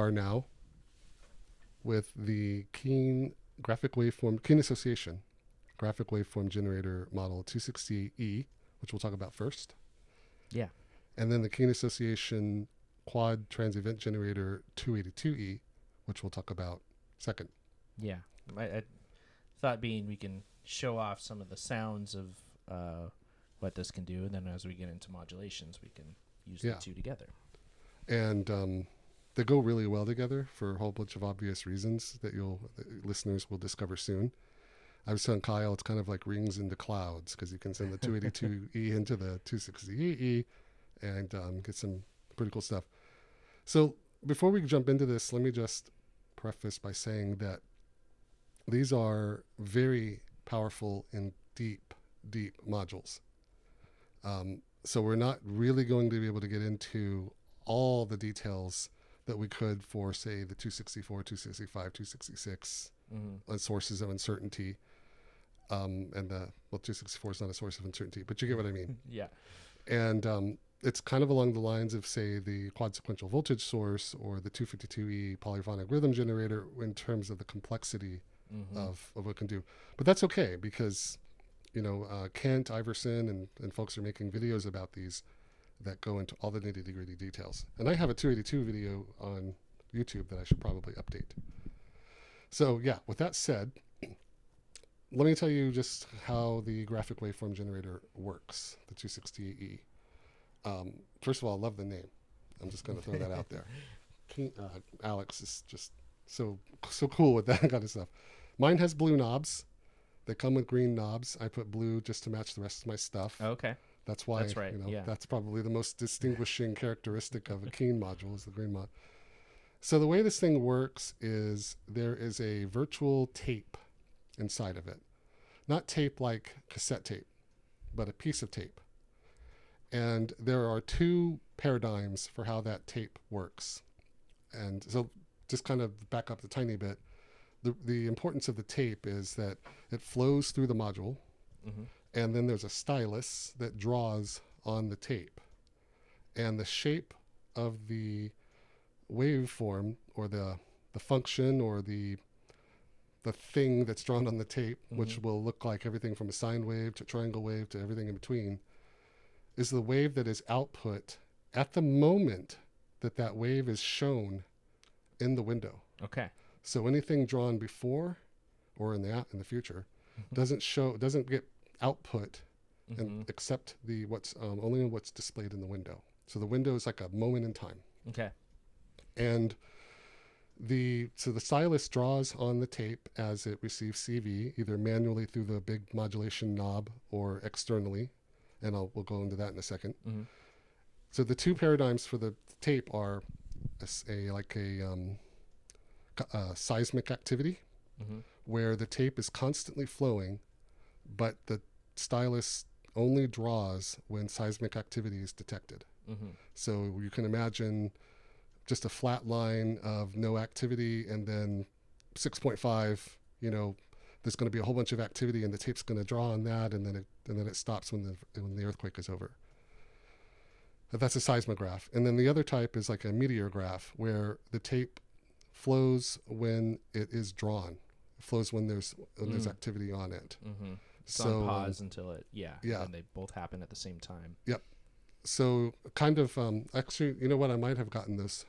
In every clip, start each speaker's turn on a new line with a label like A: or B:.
A: are now with the Keen Association Graphic Waveform Generator model 260E, which we'll talk about first.
B: Yeah.
A: And then the Keen Association Quad Transevent Generator 282E, which we'll talk about second.
B: Yeah. I thought being we can show off some of the sounds of what this can do, and then as we get into modulations, we can use the two together.
A: And they go really well together for a whole bunch of obvious reasons that listeners will discover soon. I was telling Kyle it's kind of like rings into clouds, because you can send the 282E into the 260E and get some pretty cool stuff. So before we jump into this, let me just preface by saying that these are very powerful and deep modules. So we're not really going to be able to get into all the details that we could for, say, the 264, 265, 266 sources of uncertainty. And 264 is not a source of uncertainty, but you get what I mean.
B: Yeah.
A: And it's kind of along the lines of, say, the quad sequential voltage source or the 252E polyphonic rhythm generator in terms of the complexity of what it can do. But that's okay, because, Kent, Iverson, and folks are making videos about these that go into all the nitty-gritty details. And I have a 282 video on YouTube that I should probably update. So yeah, with that said, let me tell you just how the graphic waveform generator works, the 260E. First of all, I love the name. I'm just going to throw that out there. Alex is just so cool with that kind of stuff. Mine has blue knobs. They come with green knobs. I put blue just to match the rest of my stuff.
B: Okay.
A: That's why,
B: that's right.
A: That's probably the most distinguishing characteristic of a Keen module is the green mod. So the way this thing works is there is a virtual tape inside of it. Not tape like cassette tape, but a piece of tape. And there are two paradigms for how that tape works. And so just kind of back up a tiny bit. The importance of the tape is that it flows through the module, and then there's a stylus that draws on the tape. And the shape of the waveform, or the function, or the thing that's drawn on the tape, which will look like everything from a sine wave to triangle wave to everything in between, is the wave that is output at the moment that wave is shown in the window.
B: Okay.
A: So anything drawn before or in the future doesn't get output and except only what's displayed in the window. So the window is like a moment in time.
B: Okay.
A: And the stylus draws on the tape as it receives CV, either manually through the big modulation knob or externally, and we'll go into that in a second. So the two paradigms for the tape are a seismic activity, where the tape is constantly flowing, but the stylus only draws when seismic activity is detected. So you can imagine just a flat line of no activity, and then 6.5, there's going to be a whole bunch of activity, and the tape's going to draw on that, and then it stops when the earthquake is over. That's a seismograph. And then the other type is like a meteorograph, where the tape flows when it is drawn. It flows when there's activity on it.
B: It's on pause until it, and they both happen at the same time.
A: Yep. So kind of, actually, you know what, I might have gotten this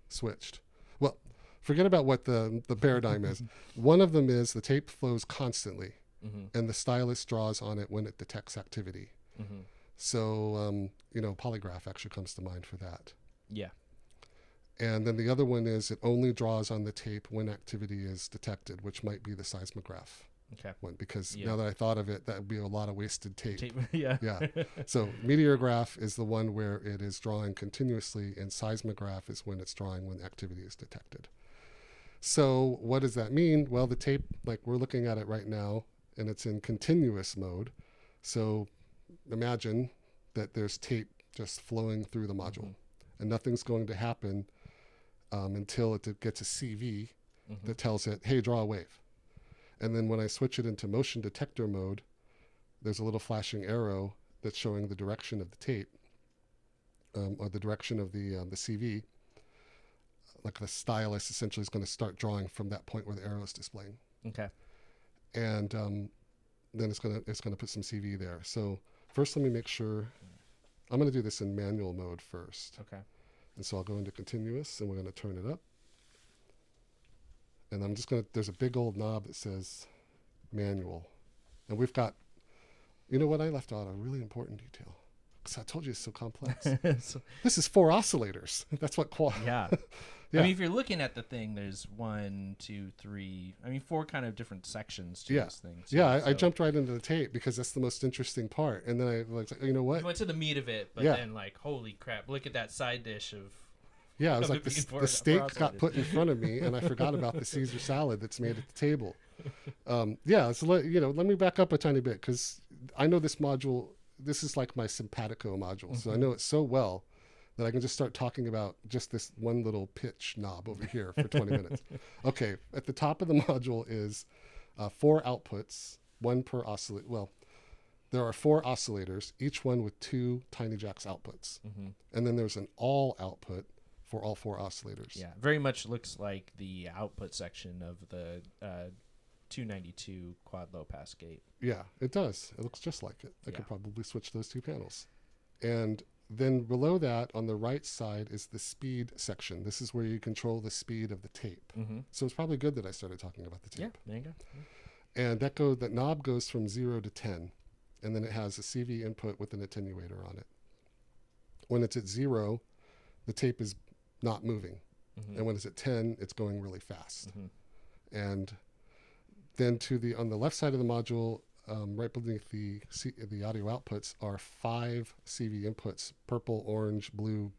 A: switched. Well, forget about what the paradigm is. One of them is the tape flows constantly, and the stylus draws on it when it detects activity. So, polygraph actually comes to mind for that. Yeah. And then the other one is it only draws on the tape when activity is detected, which might be the seismograph one, because now that I thought of it, that would be a lot of wasted tape. Yeah. So meteorograph is the one where it is drawing continuously, and seismograph is when it's drawing when activity is detected. So what does that mean? Well, the tape, like we're looking at it right now, and it's in continuous mode. So imagine that there's tape just flowing through the module, and nothing's going to happen until it gets a CV that tells it, hey, draw a wave. And then when I switch it into motion detector mode, there's a little flashing arrow that's showing the direction of the tape, or the direction of the CV. like the stylus essentially is going to start drawing from that point where the arrow is displaying.
B: Okay.
A: And then it's gonna put some CV there. So first, let me make sure. I'm going to do this in manual mode first.
B: Okay.
A: And so I'll go into continuous, and we're going to turn it up. And I'm just going to, there's a big old knob that says manual. And we've got, you know what, I left out a really important detail. Because I told you it's so complex. This is 4 oscillators. That's what quad.
B: Yeah.
A: Yeah.
B: I mean, if you're looking at the thing, there's 1, 2, 3. I mean, 4 kind of different sections to this thing. So,
A: Yeah, I jumped right into the tape because that's the most interesting part. And then I was like, you know what?
B: You went to the meat of it, but then like, holy crap, look at that side dish of.
A: Yeah, I was like, the steak got put in front of me, and I forgot about the Caesar salad that's made at the table. Yeah, so let me back up a tiny bit because I know this module. This is like my simpatico module, so I know it so well that I can just start talking about just this one little pitch knob over here for 20 minutes. Okay, at the top of the module is 4 outputs, 1 per oscillator. Well, there are 4 oscillators, each one with 2 tiny jacks outputs. And then there's an all output for all 4 oscillators.
B: Yeah, very much looks like the output section of the 292 quad low pass gate.
A: Yeah, it does. It looks just like it. I
B: Yeah.
A: could probably switch those 2 panels. And then below that, on the right side, is the speed section. This is where you control the speed of the tape. So it's probably good that I started talking about the tape.
B: Yeah, there you go.
A: And that knob goes from 0 to 10. And then it has a CV input with an attenuator on it. When it's at 0, the tape is not moving. And when it's at 10, it's going really fast. And then on the left side of the module, right beneath the audio outputs are 5 CV inputs: purple, orange, blue.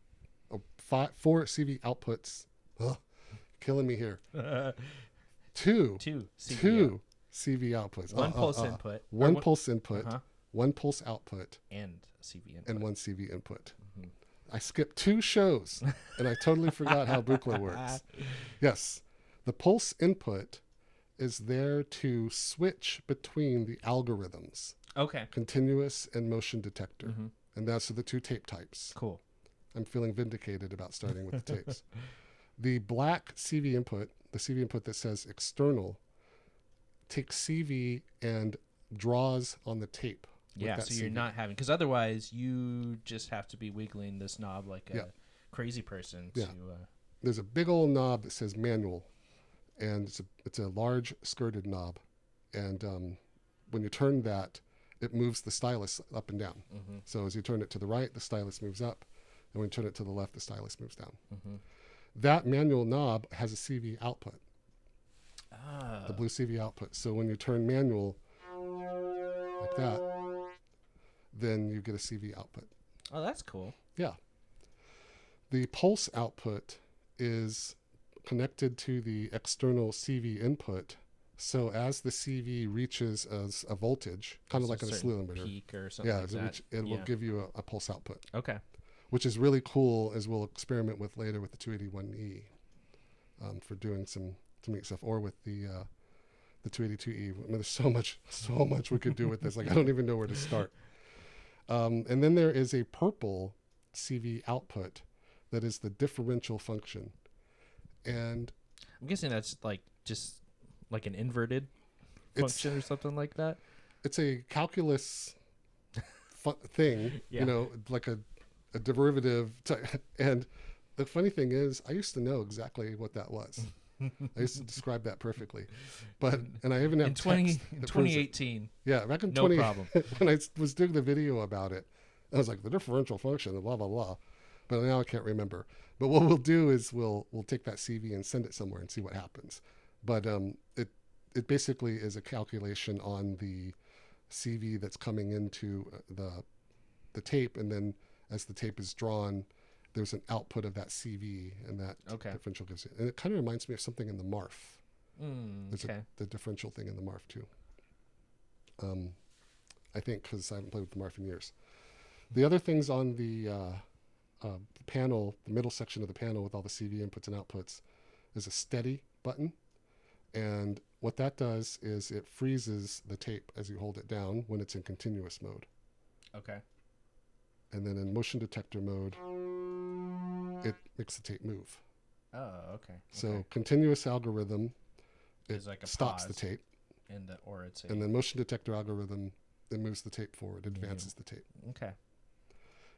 A: 4 CV outputs. Ugh, killing me here. 2 CV outputs.
B: 1 pulse input.
A: 1 pulse input. 1 pulse output.
B: And a CV input.
A: And 1 CV input. I skipped 2 shows, and I totally forgot how Buchla works. Yes, the pulse input is there to switch between the algorithms.
B: Okay.
A: Continuous and motion detector. And that's the 2 tape types.
B: Cool.
A: I'm feeling vindicated about starting with the tapes. The black CV input, the CV input that says external, takes CV and draws on the tape.
B: Yeah, so you're not having, because otherwise you just have to be wiggling this knob like a crazy person.
A: Yeah.
B: To,
A: There's a big old knob that says manual, and it's a large skirted knob. And when you turn that, it moves the stylus up and down. So as you turn it to the right, the stylus moves up. And when you turn it to the left, the stylus moves down. That manual knob has a CV output, the blue CV output. So when you turn manual like that, then you get a CV output.
B: Oh, that's cool.
A: Yeah. The pulse output is connected to the external CV input. So as the CV reaches a voltage, kind of like in a slew limiter,
B: peak or something like that.
A: it will give you a pulse output.
B: Okay.
A: Which is really cool, as we'll experiment with later with the 281E for doing some neat stuff, or with the 282E. I mean, there's so much we could do with this. Like, I don't even know where to start. And then there is a purple CV output that is the differential function. And
B: I'm guessing that's like just like an inverted function or something like that.
A: It's a calculus thing, like a derivative. And the funny thing is, I used to know exactly what that was. I used to describe that perfectly, and I even have
B: in 2018.
A: Yeah, back in
B: no problem.
A: When I was doing the video about it, I was like the differential function, blah blah blah. But now I can't remember. But what we'll do is we'll take that CV and send it somewhere and see what happens. But it basically is a calculation on the CV that's coming into the tape, and then as the tape is drawn, there's an output of that CV, and that differential gives it. And it kind of reminds me of something in the MARF. There's the differential thing in the MARF too. I think, because I haven't played with the MARF in years. The other things on the panel, the middle section of the panel with all the CV inputs and outputs, is a steady button. And what that does is it freezes the tape as you hold it down when it's in continuous mode.
B: Okay.
A: And then in motion detector mode, it makes the tape move.
B: Oh, okay.
A: So
B: Okay.
A: continuous algorithm, it
B: There's like a
A: stops the
B: pause.
A: tape.
B: Or it's a
A: And then motion detector algorithm, it moves the tape forward, advances the tape.
B: okay.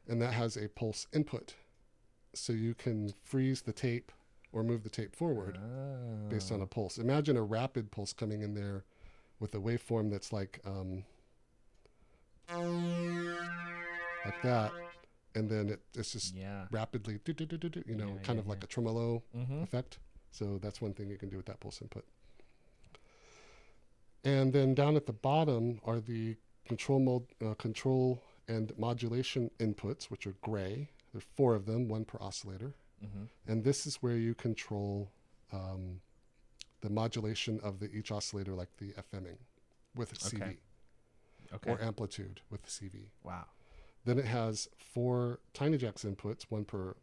A: And that has a pulse input. So you can freeze the tape or move the tape forward based on a pulse. Imagine a rapid pulse coming in there with a waveform that's like that. And then it's just rapidly, kind of like a tremolo effect. So that's one thing you can do with that pulse input. And then down at the bottom are the control and modulation inputs, which are gray. There's 4 of them, 1 per oscillator. And this is where you control the modulation of each oscillator, like the FMing with a CV. Or amplitude with the CV.
B: Wow.
A: Then it has 4 tiny jacks inputs, 1 per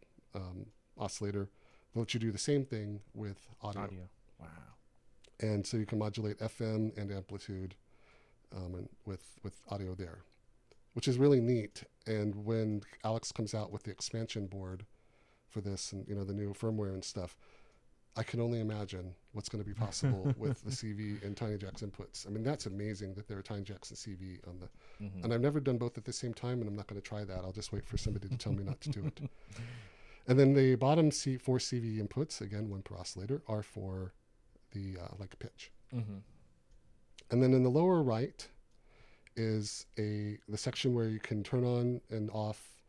A: oscillator. They'll let you do the same thing with audio.
B: Wow.
A: And so you can modulate FM and amplitude and with audio there, which is really neat. And when Alex comes out with the expansion board for this and, the new firmware and stuff, I can only imagine what's going to be possible with the CV and tiny jacks inputs. I mean, that's amazing that there are tiny jacks and CV on the... And I've never done both at the same time, and I'm not going to try that. I'll just wait for somebody to tell me not to do it. And then the bottom 4 CV inputs, again, 1 per oscillator, are for the like pitch. And then in the lower right is the section where you can turn on and off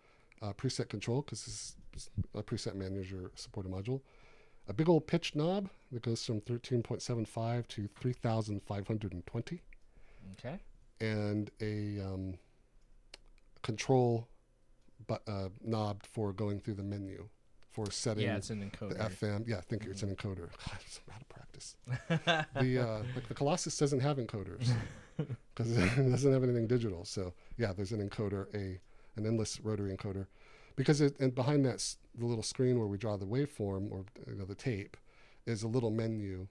A: preset control, because this is a preset manager supported module. A big old pitch knob that goes from 13.75 to 3,520.
B: Okay.
A: And a control knob for going through the menu for setting.
B: Yeah, it's an encoder.
A: The FM. Yeah, thank you. It's an encoder. God, I'm out of practice. The Colossus doesn't have encoders because it doesn't have anything digital. So yeah, there's an encoder, an endless rotary encoder, because and behind that, the little screen where we draw the waveform or the tape is a little menu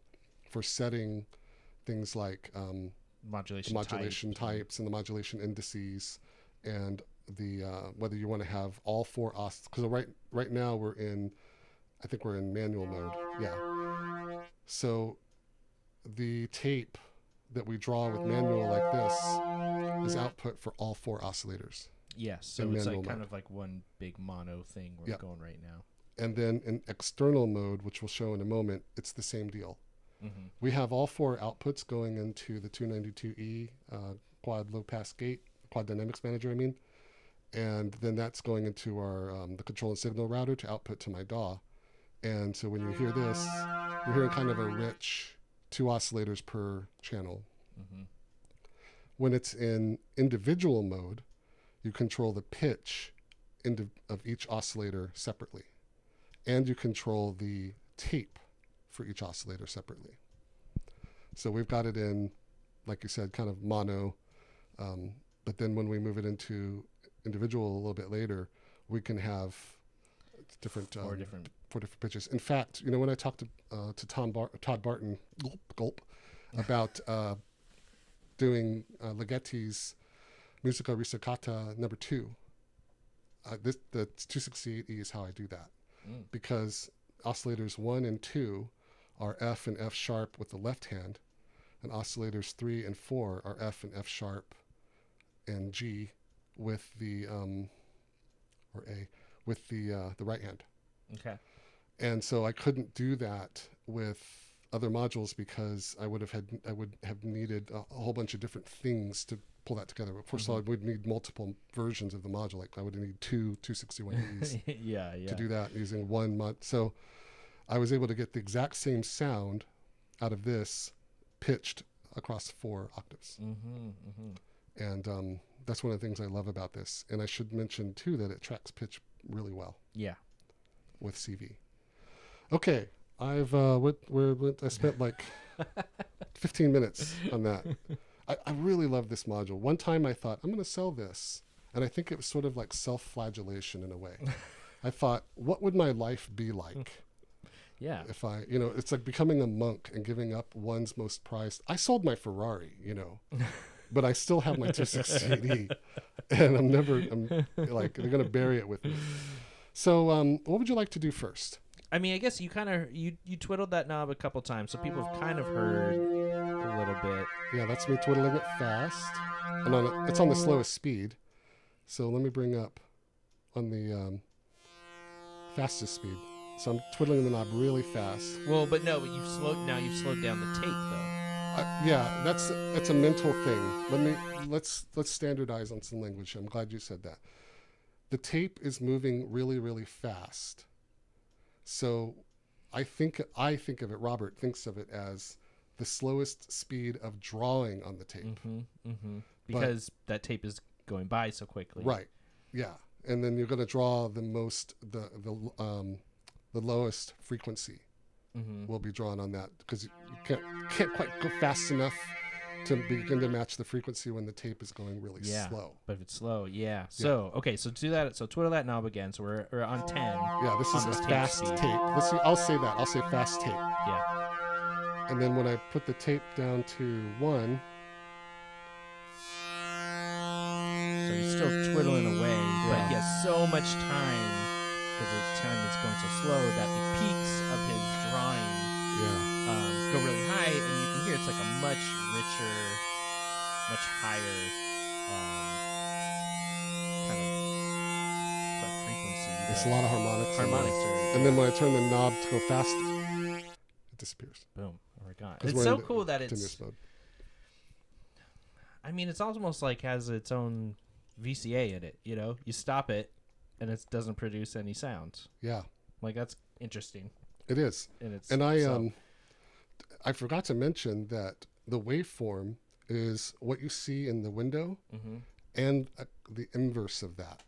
A: for setting things like modulation types and the modulation indices, and the whether you want to have all 4 because right now I think we're in manual mode. Yeah. So the tape that we draw with manual like this is output for all 4 oscillators.
B: Yes, so it's like kind of like one big mono thing we're going right now.
A: And then in external mode, which we'll show in a moment, it's the same deal. We have all 4 outputs going into the 292E quad low pass gate, quad dynamics manager, I mean. And then that's going into our the control and signal router to output to my DAW. And so when you hear this, you're hearing kind of a rich 2 oscillators per channel. When it's in individual mode, you control the pitch of each oscillator separately. And you control the tape for each oscillator separately. So we've got it in, like you said, kind of mono. But then when we move it into individual a little bit later, we can have different 4 different pitches. In fact, when I talked to Todd Barton, gulp, about doing Ligeti's Musica Risicata number 2, the 268E is how I do that, because oscillators 1 and 2 are F and F sharp with the left hand, and oscillators 3 and 4 are F and F sharp and G with the or A with the right hand.
B: Okay.
A: And so I couldn't do that with other modules because I would have needed a whole bunch of different things to pull that together. First of all, I would need multiple versions of the module. Like I would need 2 261Es to do that using one mod. So I was able to get the exact same sound out of this pitched across 4 octaves. And that's one of the things I love about this. And I should mention too that it tracks pitch really well.
B: Yeah.
A: With CV. Okay, I spent like 15 minutes on that. I really love this module. One time I thought, I'm going to sell this. And I think it was sort of like self-flagellation in a way. I thought, what would my life be like?
B: Yeah.
A: If it's like becoming a monk and giving up one's most prized. I sold my Ferrari, but I still have my 268E. And I'm like, they're going to bury it with me. So what would you like to do first?
B: I mean, I guess you kind of you twiddled that knob a couple times, so people have kind of heard a little bit.
A: Yeah, that's me twiddling it fast, and it's on the slowest speed. So let me bring up on the fastest speed. So I'm twiddling the knob really fast.
B: Well, but you've slowed down the tape though.
A: Yeah, that's a mental thing. Let's standardize on some language. I'm glad you said that. The tape is moving really, really fast. So I think of it, Robert thinks of it as the slowest speed of drawing on the tape.
B: Because that tape is going by so quickly.
A: Right. Yeah. And then you're going to draw the lowest frequency will be drawn on that, because you can't quite go fast enough to begin to match the frequency when the tape is going really slow.
B: But if it's slow, yeah. So okay, so do that. So twiddle that knob again. So we're on 10.
A: Yeah, this is a fast tape. I'll say that. I'll say fast tape.
B: Yeah.
A: And then when I put the tape down to 1,
B: so he's still twiddling away, but he has so much time because the time is going so slow that the peaks of his drawing go really high, and you can hear it's like a much richer, much higher kind of frequency.
A: There's a lot of harmonics.
B: And
A: then when I turn the knob to go fast, it disappears.
B: Boom. Oh my god! It's so cool that
A: continuous mode.
B: I mean, it's almost like has its own VCA in it. You know, you stop it, and it doesn't produce any sound.
A: Yeah.
B: Like that's interesting.
A: It is. And I forgot to mention that the waveform is what you see in the window and the inverse of that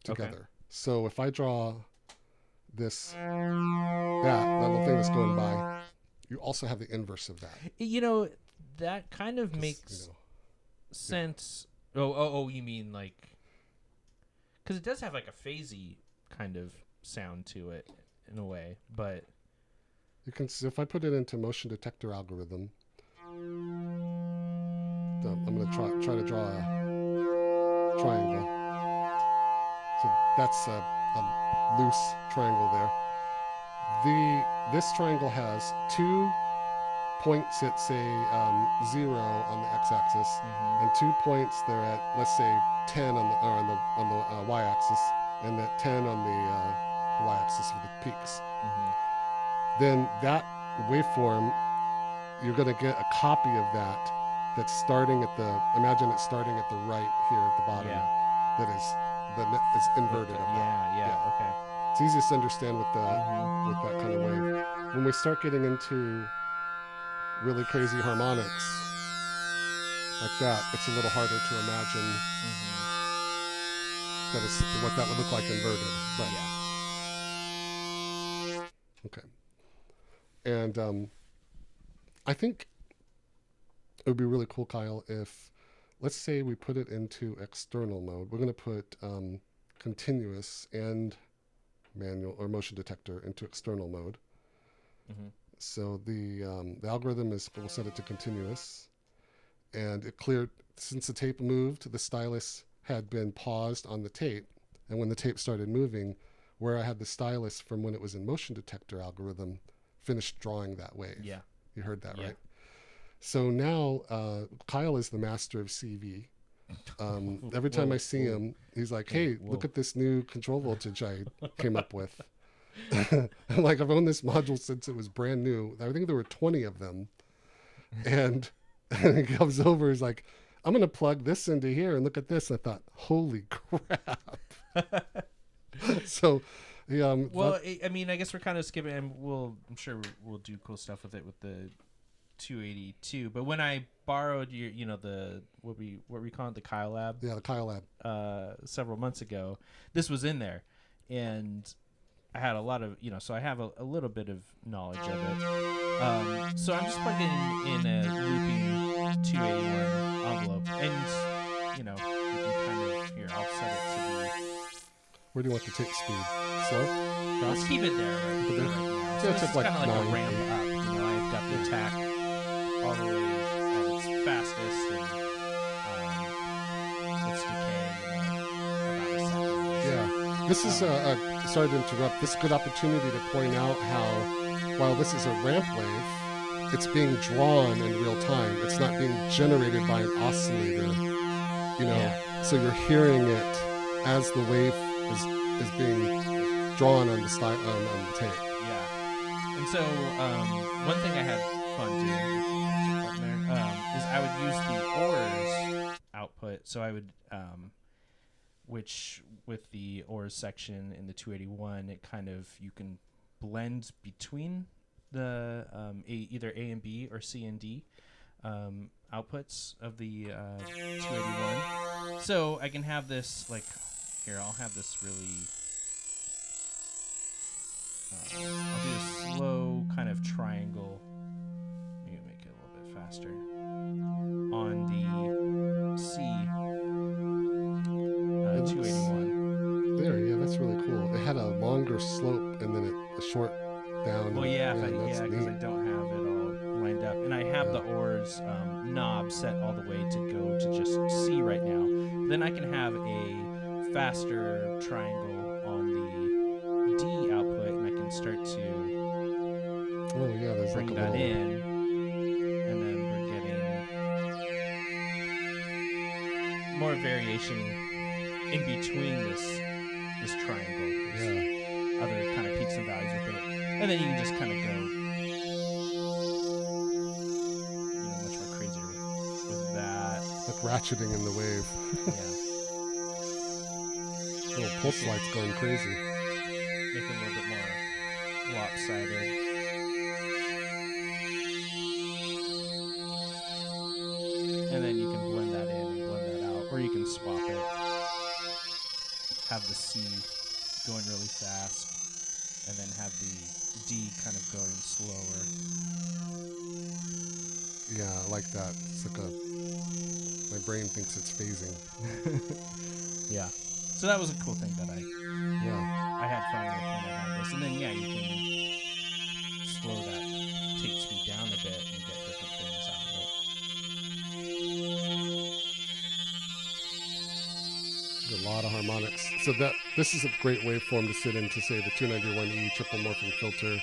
A: together. Okay. So if I draw that little thing that's going by, you also have the inverse of that.
B: You know, that kind of makes sense. Yeah. Oh, you mean like, because it does have like a phasey kind of sound to it in a way, but
A: you can see if I put it into motion detector algorithm. I'm going to try to draw a triangle. So that's a loose triangle there. This triangle has 2 points at say 0 on the x-axis, and 2 points there at, let's say, 10 on the y-axis, and at 10 on the y-axis with the peaks. Then that waveform, you're going to get a copy of that's starting imagine it's starting at the right here at the bottom. That is inverted.
B: Okay.
A: It's easiest to understand with that kind of wave. When we start getting into really crazy harmonics like that, it's a little harder to imagine that is what that would look like inverted. But okay. And I think it would be really cool, Kyle, if, let's say we put it into external mode. We're going to put continuous and manual or motion detector into external mode. So the algorithm we'll set it to continuous, and it cleared, since the tape moved, the stylus had been paused on the tape, and when the tape started moving, where I had the stylus from when it was in motion detector algorithm, finished drawing that wave.
B: Yeah.
A: You heard that, right? So now Kyle is the master of CV. Every time I see him, he's like, hey, look at this new control voltage I came up with. I'm like, I've owned this module since it was brand new. I think there were 20 of them. And he comes over, he's like, I'm going to plug this into here and look at this. And I thought, holy crap. So,
B: I mean, I guess we're kind of skipping, and I'm sure we'll do cool stuff with it with the 282. But when I borrowed your, what we call it, the Kyle Lab.
A: Yeah, the Kyle Lab.
B: Several months ago, this was in there, and I had a lot of, so I have a little bit of knowledge of it. So I'm just plugging in a looping 281 envelope, and you can kind of I'll set it to the.
A: Where do you want the tape speed? Slow? Fast?
B: Let's keep it there. Right now. So it's kind of like a ramp up. I've got the attack all the way at its fastest, and its decay about a second.
A: Yeah. This is sorry to interrupt. This is a good opportunity to point out how, while this is a ramp wave, it's being drawn in real time. It's not being generated by an oscillator. You know,
B: Yeah.
A: so you're hearing it as the wave is being drawn on the on the tape.
B: Yeah. And so one thing I had fun doing is I would use the ORS output. So I would, which with the ORS section in the 281, it kind of, you can blend between the either A and B or C and D outputs of the 281. So I can have this, like, here, I'll have this really, I'll do a slow kind of triangle. Let me make it a little bit faster. On the C 281.
A: There, yeah, that's really cool. It had a longer slope and then a short down.
B: Well, yeah,
A: that's
B: because I
A: neat.
B: don't have it all lined up, and I have the ORS knob set all the way to go to just C right now. Then I can have a faster triangle on the D output, and I can start to
A: Oh yeah, there's
B: bring
A: like a
B: that
A: little.
B: in, and then we're getting more variation in between this triangle. There's other kind of peaks and valleys with it, and then you can just kind of go, much more crazier with that.
A: Like ratcheting in the wave.
B: Yeah,
A: Little pulse lights going crazy.
B: make it a little bit more lopsided. And then you can blend that in and blend that out, or you can swap it. Have the C going really fast, and then have the D kind of going slower.
A: Yeah, I like that. It's like my brain thinks it's phasing.
B: Yeah. So that was a cool thing that
A: Yeah.
B: I had fun with when I had this. And then, yeah, you can slow that tape speed down a bit and get different things out of it.
A: There's a lot of harmonics. So this is a great waveform to sit in to say the 291E triple morphing filter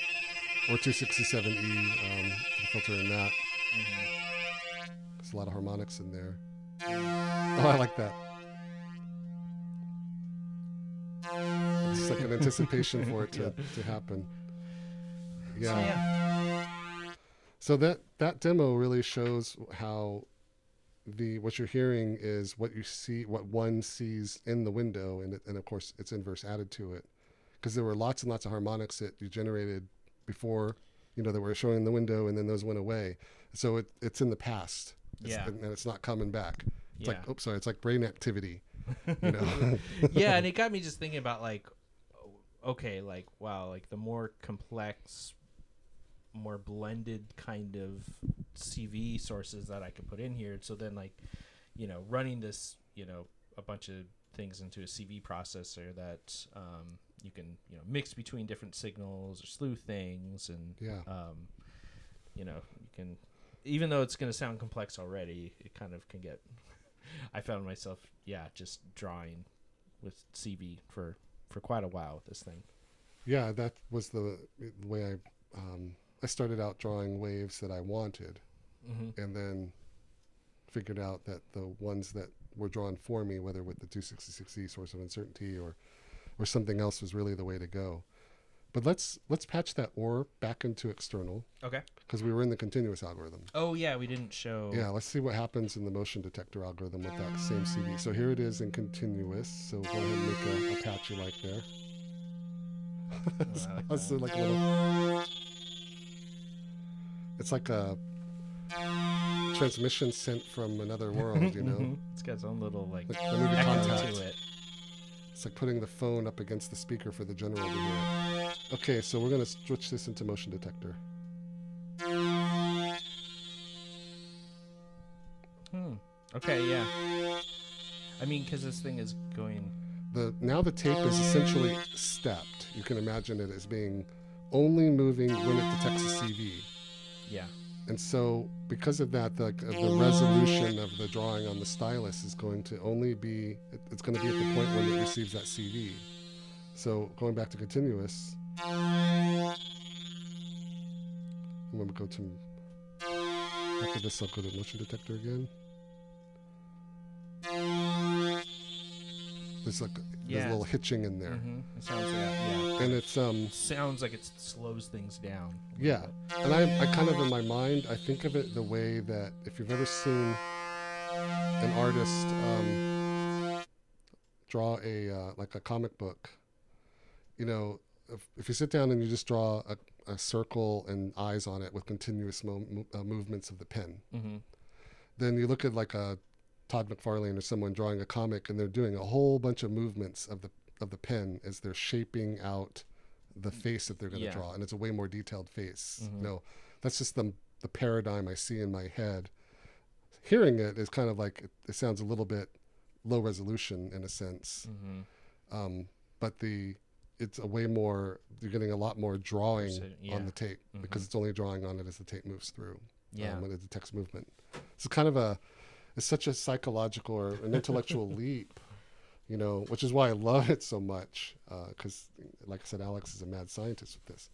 A: or 267E filter in that.
B: Mm-hmm.
A: There's a lot of harmonics in there. Oh, I like that. It's like an anticipation for it to happen. Yeah.
B: So, yeah.
A: So that demo really shows how what you're hearing is what you see, what one sees in the window, and of course it's inverse added to it, because there were lots and lots of harmonics that you generated before, that were showing in the window, and then those went away. So it's in the past. And it's not coming back. It's like, oops, sorry, it's like brain activity.
B: Yeah, and it got me just thinking about, like, okay, like, wow, like the more complex, more blended kind of CV sources that I could put in here. So then, like, running this, a bunch of things into a CV processor that you can, mix between different signals or slew things. And, you can, even though it's going to sound complex already, it kind of can get, I found myself, just drawing with CV for quite a while with this thing. Yeah,
A: that was the way I started out drawing waves that I wanted, and then figured out that the ones that were drawn for me, whether with the 266E source of uncertainty or something else, was really the way to go. But let's patch that OR back into external. Okay. Because we were in the continuous algorithm.
B: Oh, yeah, we didn't show.
A: Yeah, let's see what happens in the motion detector algorithm with that same CV. So here it is in continuous. So go ahead and make a patch you like there. So like a little. It's like a transmission sent from another world,
B: It's got its own little like
A: the movie Contact.
B: to it.
A: It's like putting the phone up against the speaker for the general to hear. Okay, so we're going to switch this into motion detector.
B: Okay, yeah. I mean, because this thing is going...
A: Now the tape is essentially stepped. You can imagine it as being only moving when it detects a CV.
B: Yeah.
A: And so because of that, the resolution of the drawing on the stylus is going to only be, it's going to be at the point when it receives that CV. So going back to continuous, I'm going to go to, after this I'll go to motion detector again. There's like there's a little hitching in there.
B: It sounds like
A: And it's
B: sounds like it slows things down.
A: Yeah, and I kind of in my mind I think of it the way that if you've ever seen an artist draw a like a comic book, you know, if you sit down and you just draw a circle and eyes on it with continuous movements of the pen, then you look at like a Todd McFarlane or someone drawing a comic and they're doing a whole bunch of movements of the pen as they're shaping out the face that they're going to draw, and it's a way more detailed face. You know, that's just the paradigm I see in my head. Hearing it is kind of like it sounds a little bit low resolution in a sense, but it's a way more. You're getting a lot more drawing on the tape because it's only drawing on it as the tape moves through. When it detects movement. It's kind of it's such a psychological or an intellectual leap, you know, which is why I love it so much. Because, like I said, Alex is a mad scientist with this.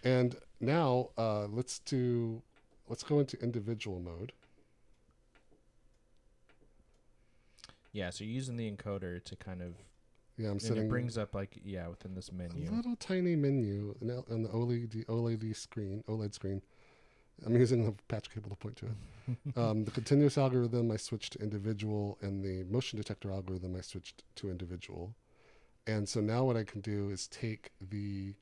A: And now let's go into individual mode.
B: Yeah, so you're using the encoder to kind of.
A: Yeah,
B: I'm setting. It brings up within this menu.
A: A little tiny menu on the OLED screen. I'm using the patch cable to point to it. The continuous algorithm I switched to individual, and the motion detector algorithm I switched to individual. And so now what I can do is take the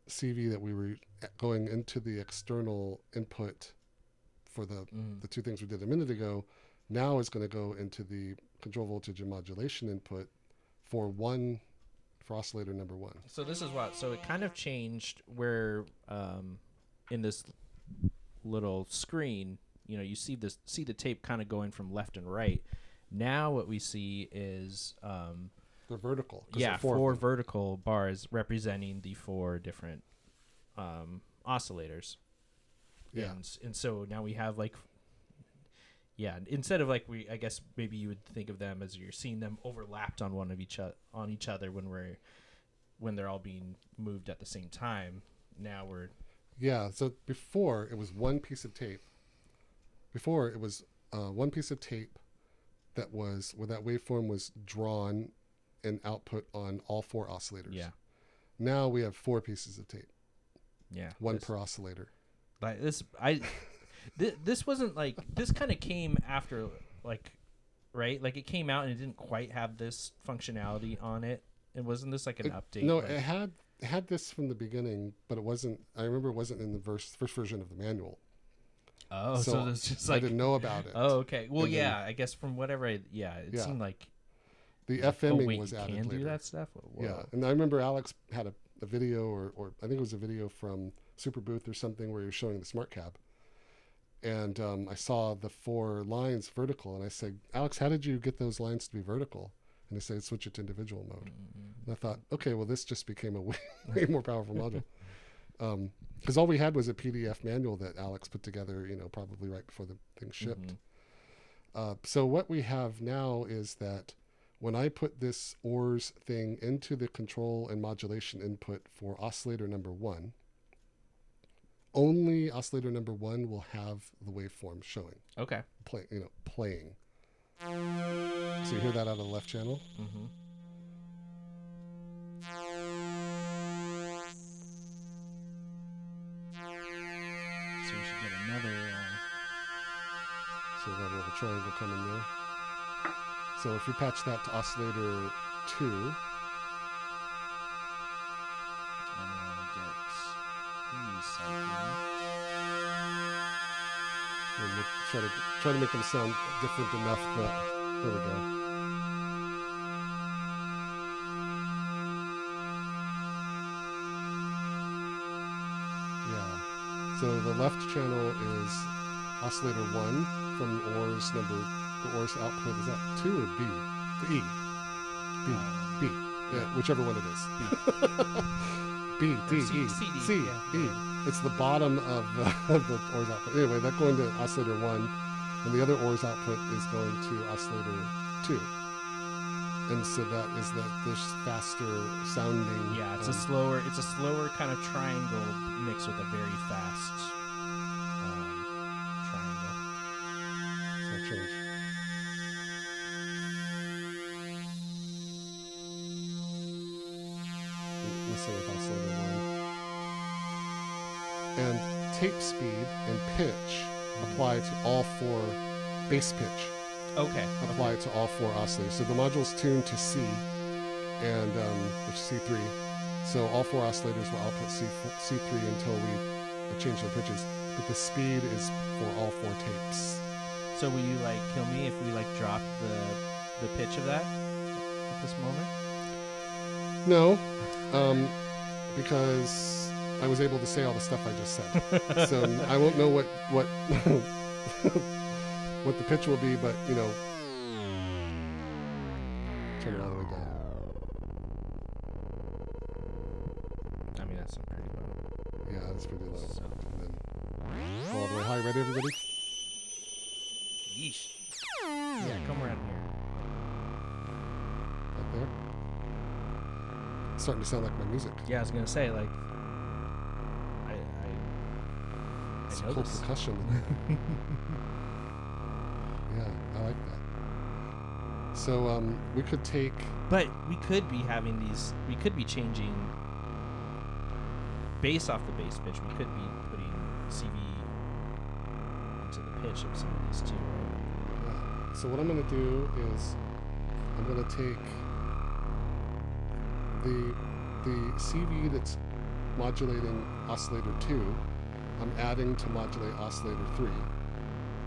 A: CV that we were going into the external input for the two things we did a minute ago. Now it's going to go into the control voltage and modulation input for oscillator number 1.
B: So this is so it kind of changed where in this little screen, you know, you see the tape kind of going from left and right. Now what we see is
A: the vertical.
B: Yeah, four vertical bars representing the 4 different oscillators.
A: Yeah.
B: And so now we have instead of I guess maybe you would think of them as you're seeing them overlapped on each other when they're all being moved at the same time. Now we're
A: so before it was one piece of tape. Before it was one piece of tape that was where that waveform was drawn and output on all 4 oscillators.
B: Yeah.
A: Now we have 4 pieces of tape.
B: Yeah.
A: One per oscillator.
B: Like this, this wasn't this kind of came after right? Like it came out and it didn't quite have this functionality on it. And wasn't this an update?
A: No, it had this from the beginning, but it wasn't. I remember it wasn't in the first version of the manual.
B: Oh, so it's just
A: I didn't know about it.
B: Oh, okay. Well, and I guess from whatever it seemed like
A: the FMing was added
B: can
A: later.
B: Do that stuff. Whoa.
A: Yeah, and I remember Alex had a video, or I think it was a video from Super Booth or something where he was showing the smart cab, and I saw the 4 lines vertical, and I said, Alex, how did you get those lines to be vertical? And they said, switch it to individual mode. And I thought, okay, well, this just became a way more powerful module. Because all we had was a PDF manual that Alex put together, you know, probably right before the thing shipped. So what we have now is that when I put this ORS thing into the control and modulation input for oscillator number 1, only oscillator number 1 will have the waveform showing.
B: Okay.
A: Playing. So you hear that out of the left channel?
B: So we should get another...
A: So we got a little triangle coming there. So if you patch that to oscillator 2...
B: And we'll get these cycling.
A: And we'll try to make them sound different enough that... There we go. Yeah. So the left channel is oscillator 1 from the ORS output. Is that 2 or B? The E. B. Yeah, whichever one it is. B, D, E, C, E. It's the bottom of the ORS output. Anyway, that's going to oscillator 1, and the other ORS output is going to oscillator 2. and so that is this faster sounding.
B: Yeah, it's a slower kind of triangle mixed with a very fast triangle.
A: So I'll change. Listen with oscillator 1. And tape speed and pitch apply to all 4 bass pitch.
B: Okay.
A: Apply to all 4 oscillators. So the module's tuned to C, and which is C3. So all 4 oscillators will output C3 until we change their pitches. But the speed is for all 4 tapes.
B: So will you kill me if we drop the pitch of that at this moment?
A: No, because I was able to say all the stuff I just said. So I won't know what what the pitch will be, but turn it all the way down.
B: I mean, that's pretty low.
A: Yeah, that's pretty low.
B: So.
A: And then go all the way high. Ready, everybody?
B: Yeesh. Yeah, come around here.
A: Right there. It's starting to sound like my music.
B: Yeah, I was gonna say I
A: It's
B: know
A: cool
B: this.
A: percussion. Yeah, I like that. So we could take.
B: But we could be having these. We could be changing based off the bass pitch. We could be putting CV into the pitch of some of these too, right?
A: Yeah. So what I'm going to do is I'm going to take the CV that's modulating oscillator 2. I'm adding to modulate oscillator 3.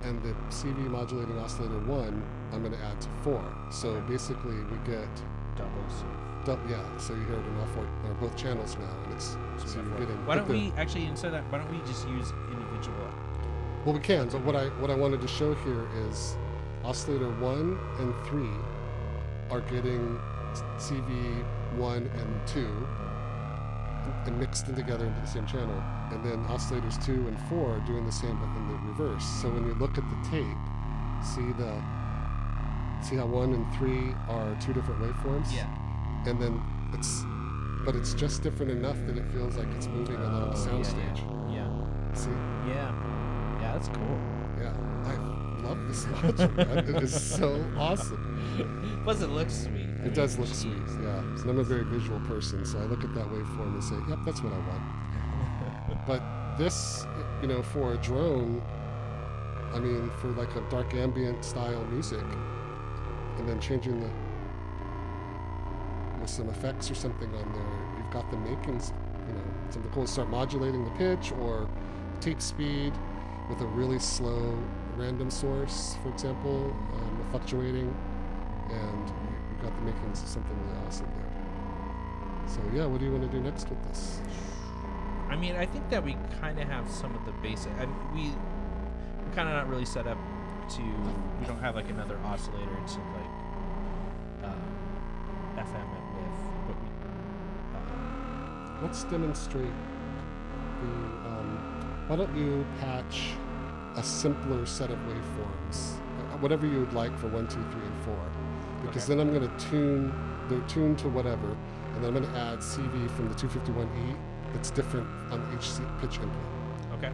A: And the CV modulating oscillator 1, I'm going to add to 4. So basically we get
B: Doubles.
A: yeah. So you hear it in all 4 or both channels now, and it's so you're getting.
B: Why don't we actually instead of that? Why don't we just use individual?
A: Well, we can, but what I wanted to show here is oscillator 1 and 3 are getting CV 1 and 2 and mixed in together into the same channel, and then oscillators 2 and 4 are doing the same but in the reverse. So when you look at the tape, see how 1 and 3 are 2 different waveforms?
B: Yeah.
A: And then it's just different enough that it feels like it's moving along the soundstage.
B: Yeah.
A: See?
B: Yeah. Yeah, that's cool.
A: Yeah. I love this module. It is so awesome.
B: Plus, it looks sweet.
A: It does look sweet, yeah. And I'm a very visual person, so I look at that waveform and say, yep, that's what I want. But this, for a drone, I mean, for like a dark ambient style music, and then changing with some effects or something on there, you've got the makings, something cool. Start modulating the pitch or tape speed with a really slow random source, for example, fluctuating, and you've got the makings of something really awesome there. So yeah, what do you want to do next with this?
B: I mean, I think that we kind of have some of the basic. We're kind of not really set up to. We don't have like another oscillator to like FM it with. But we.
A: Let's demonstrate the. Why don't you patch a simpler set of waveforms, whatever you would like for 1, 2, 3, and 4, because then I'm going to tune. They're tuned to whatever, and then I'm going to add CV from the 251E that's different on each pitch input.
B: Okay.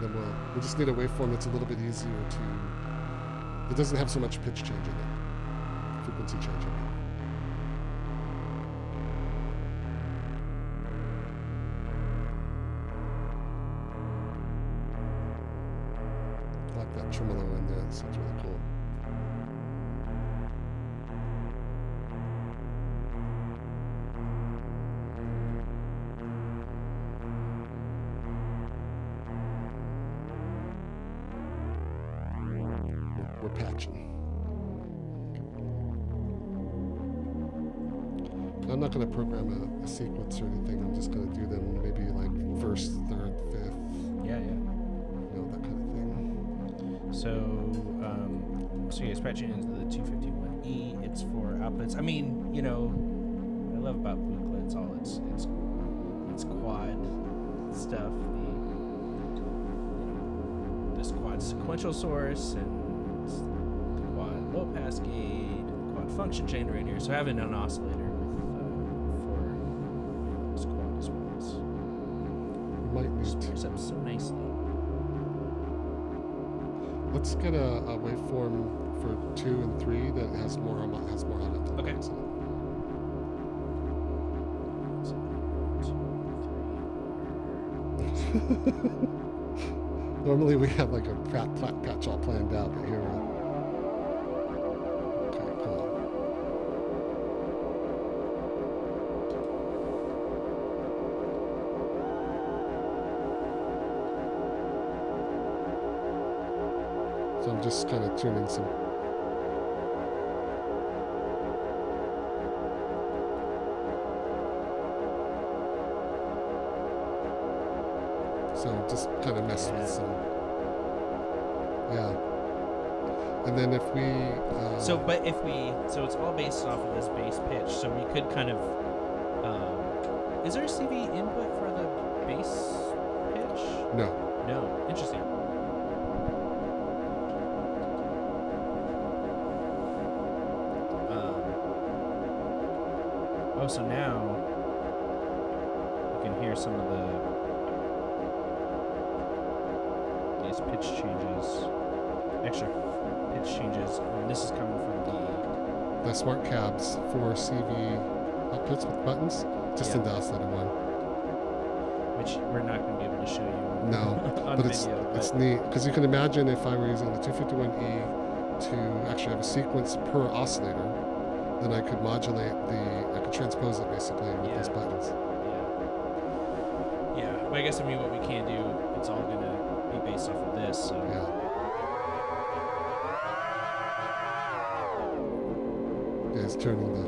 A: Then we'll just need a waveform that's a little bit easier to. It doesn't have so much pitch change in it, frequency change in it. I like that tremolo in there. That sounds really cool. We're patching. I'm not going to program a sequence or anything. I'm just going to do them maybe like first, third, fifth.
B: Yeah.
A: That kind of thing.
B: So yeah, it's patching into the 251E. It's for outputs. I mean, what I love about Buchla, it's quad stuff. This quad sequential source and the quad low pass gate, quad function generator. So having an oscillator for this quad as well.
A: We might need
B: Squares
A: to.
B: up so nicely.
A: Let's get a waveform for 2 and 3 that has more on it.
B: Okay.
A: So, normally we have like a fat patch all planned out, but here okay, cool. So I'm just kind of tuning some. So just kind of mess with some. Yeah. And then if we.
B: So it's all based off of this bass pitch. So we could kind of. Is there a CV input for the bass pitch?
A: No.
B: No. Interesting. So now you can hear some of these pitch changes, extra pitch changes, and this is coming from
A: The smart cabs for CV outputs with buttons, just in the oscillator one.
B: which we're not going to be able to show you
A: No,
B: on
A: but
B: video.
A: it's neat because you can imagine if I were using the 251E to actually have a sequence per oscillator, then I could modulate I could transpose it basically with these buttons.
B: Yeah, but I guess what we can do, it's all going to be based off of this. So.
A: Yeah. Yeah, it's turning the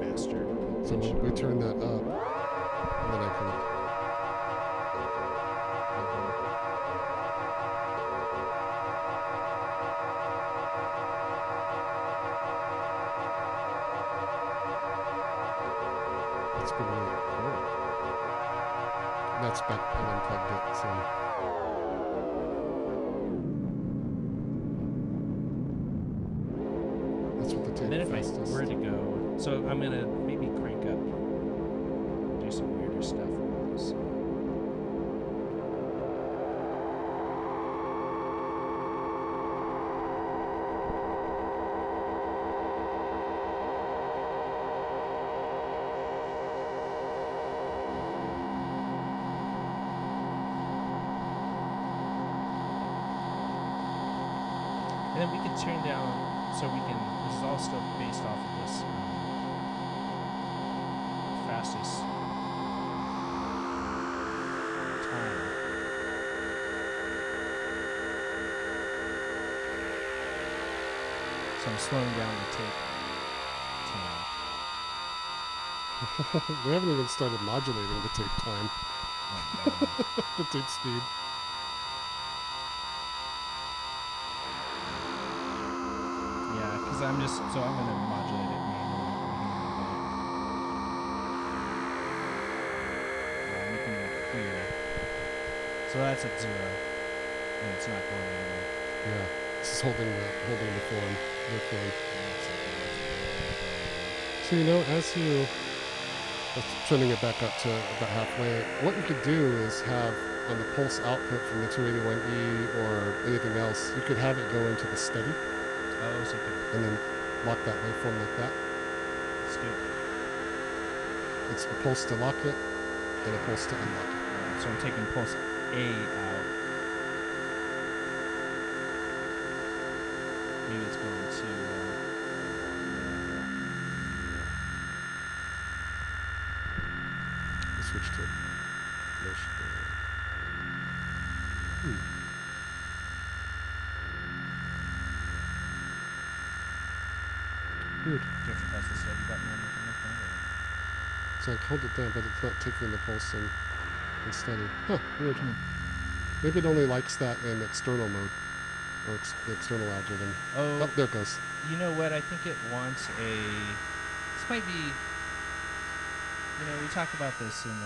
B: master.
A: So we turn that up, and then I can. That's been really cool. That's back and unplugged it, so. That's what the tape
B: And then if
A: fastest.
B: I were to go, so I'm gonna maybe crank up, do some weirder stuff with this. And then we can turn down, so we can, this is all still based off of this fastest time. So I'm slowing down the tape time.
A: We haven't even started modulating the tape time. The tape speed.
B: Yeah, because I'm going to modulate it manually. Yeah, making it clear. So that's at 0, and it's not going anywhere.
A: Yeah, this is holding the form. So as you turning it back up to about halfway, what you could do is have on the pulse output from the 281E or anything else, you could have it go into the steady.
B: Oh, so good.
A: And then lock that waveform like that.
B: Let's do it.
A: It's a pulse to lock it and a pulse to unlock it.
B: So I'm taking pulse A out. Maybe it's going to.
A: Switch to motion. Weird.
B: Do you have to press the steady button or anything like that?
A: So I hold it down, but it's not taking the pulse in steady. Huh, weird. Maybe it only likes that in external mode, or the external algorithm.
B: Oh,
A: there it goes.
B: You know what? I think it wants a. This might be. We talk about this in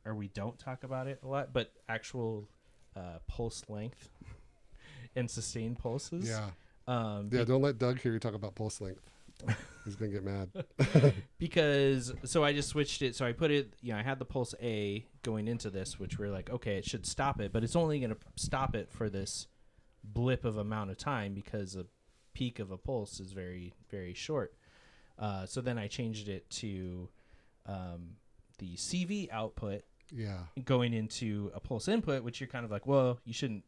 B: or we don't talk about it a lot, but actual pulse length and sustained pulses.
A: Yeah. Yeah, don't let Doug hear you talk about pulse length. He's gonna get mad.
B: Because so I just switched it. So I put it, I had the pulse A going into this, which we're like, okay, it should stop it, but it's only going to stop it for this blip of amount of time because the peak of a pulse is very, very short. So then I changed it to the CV output going into a pulse input, which you're kind of like, well, you shouldn't.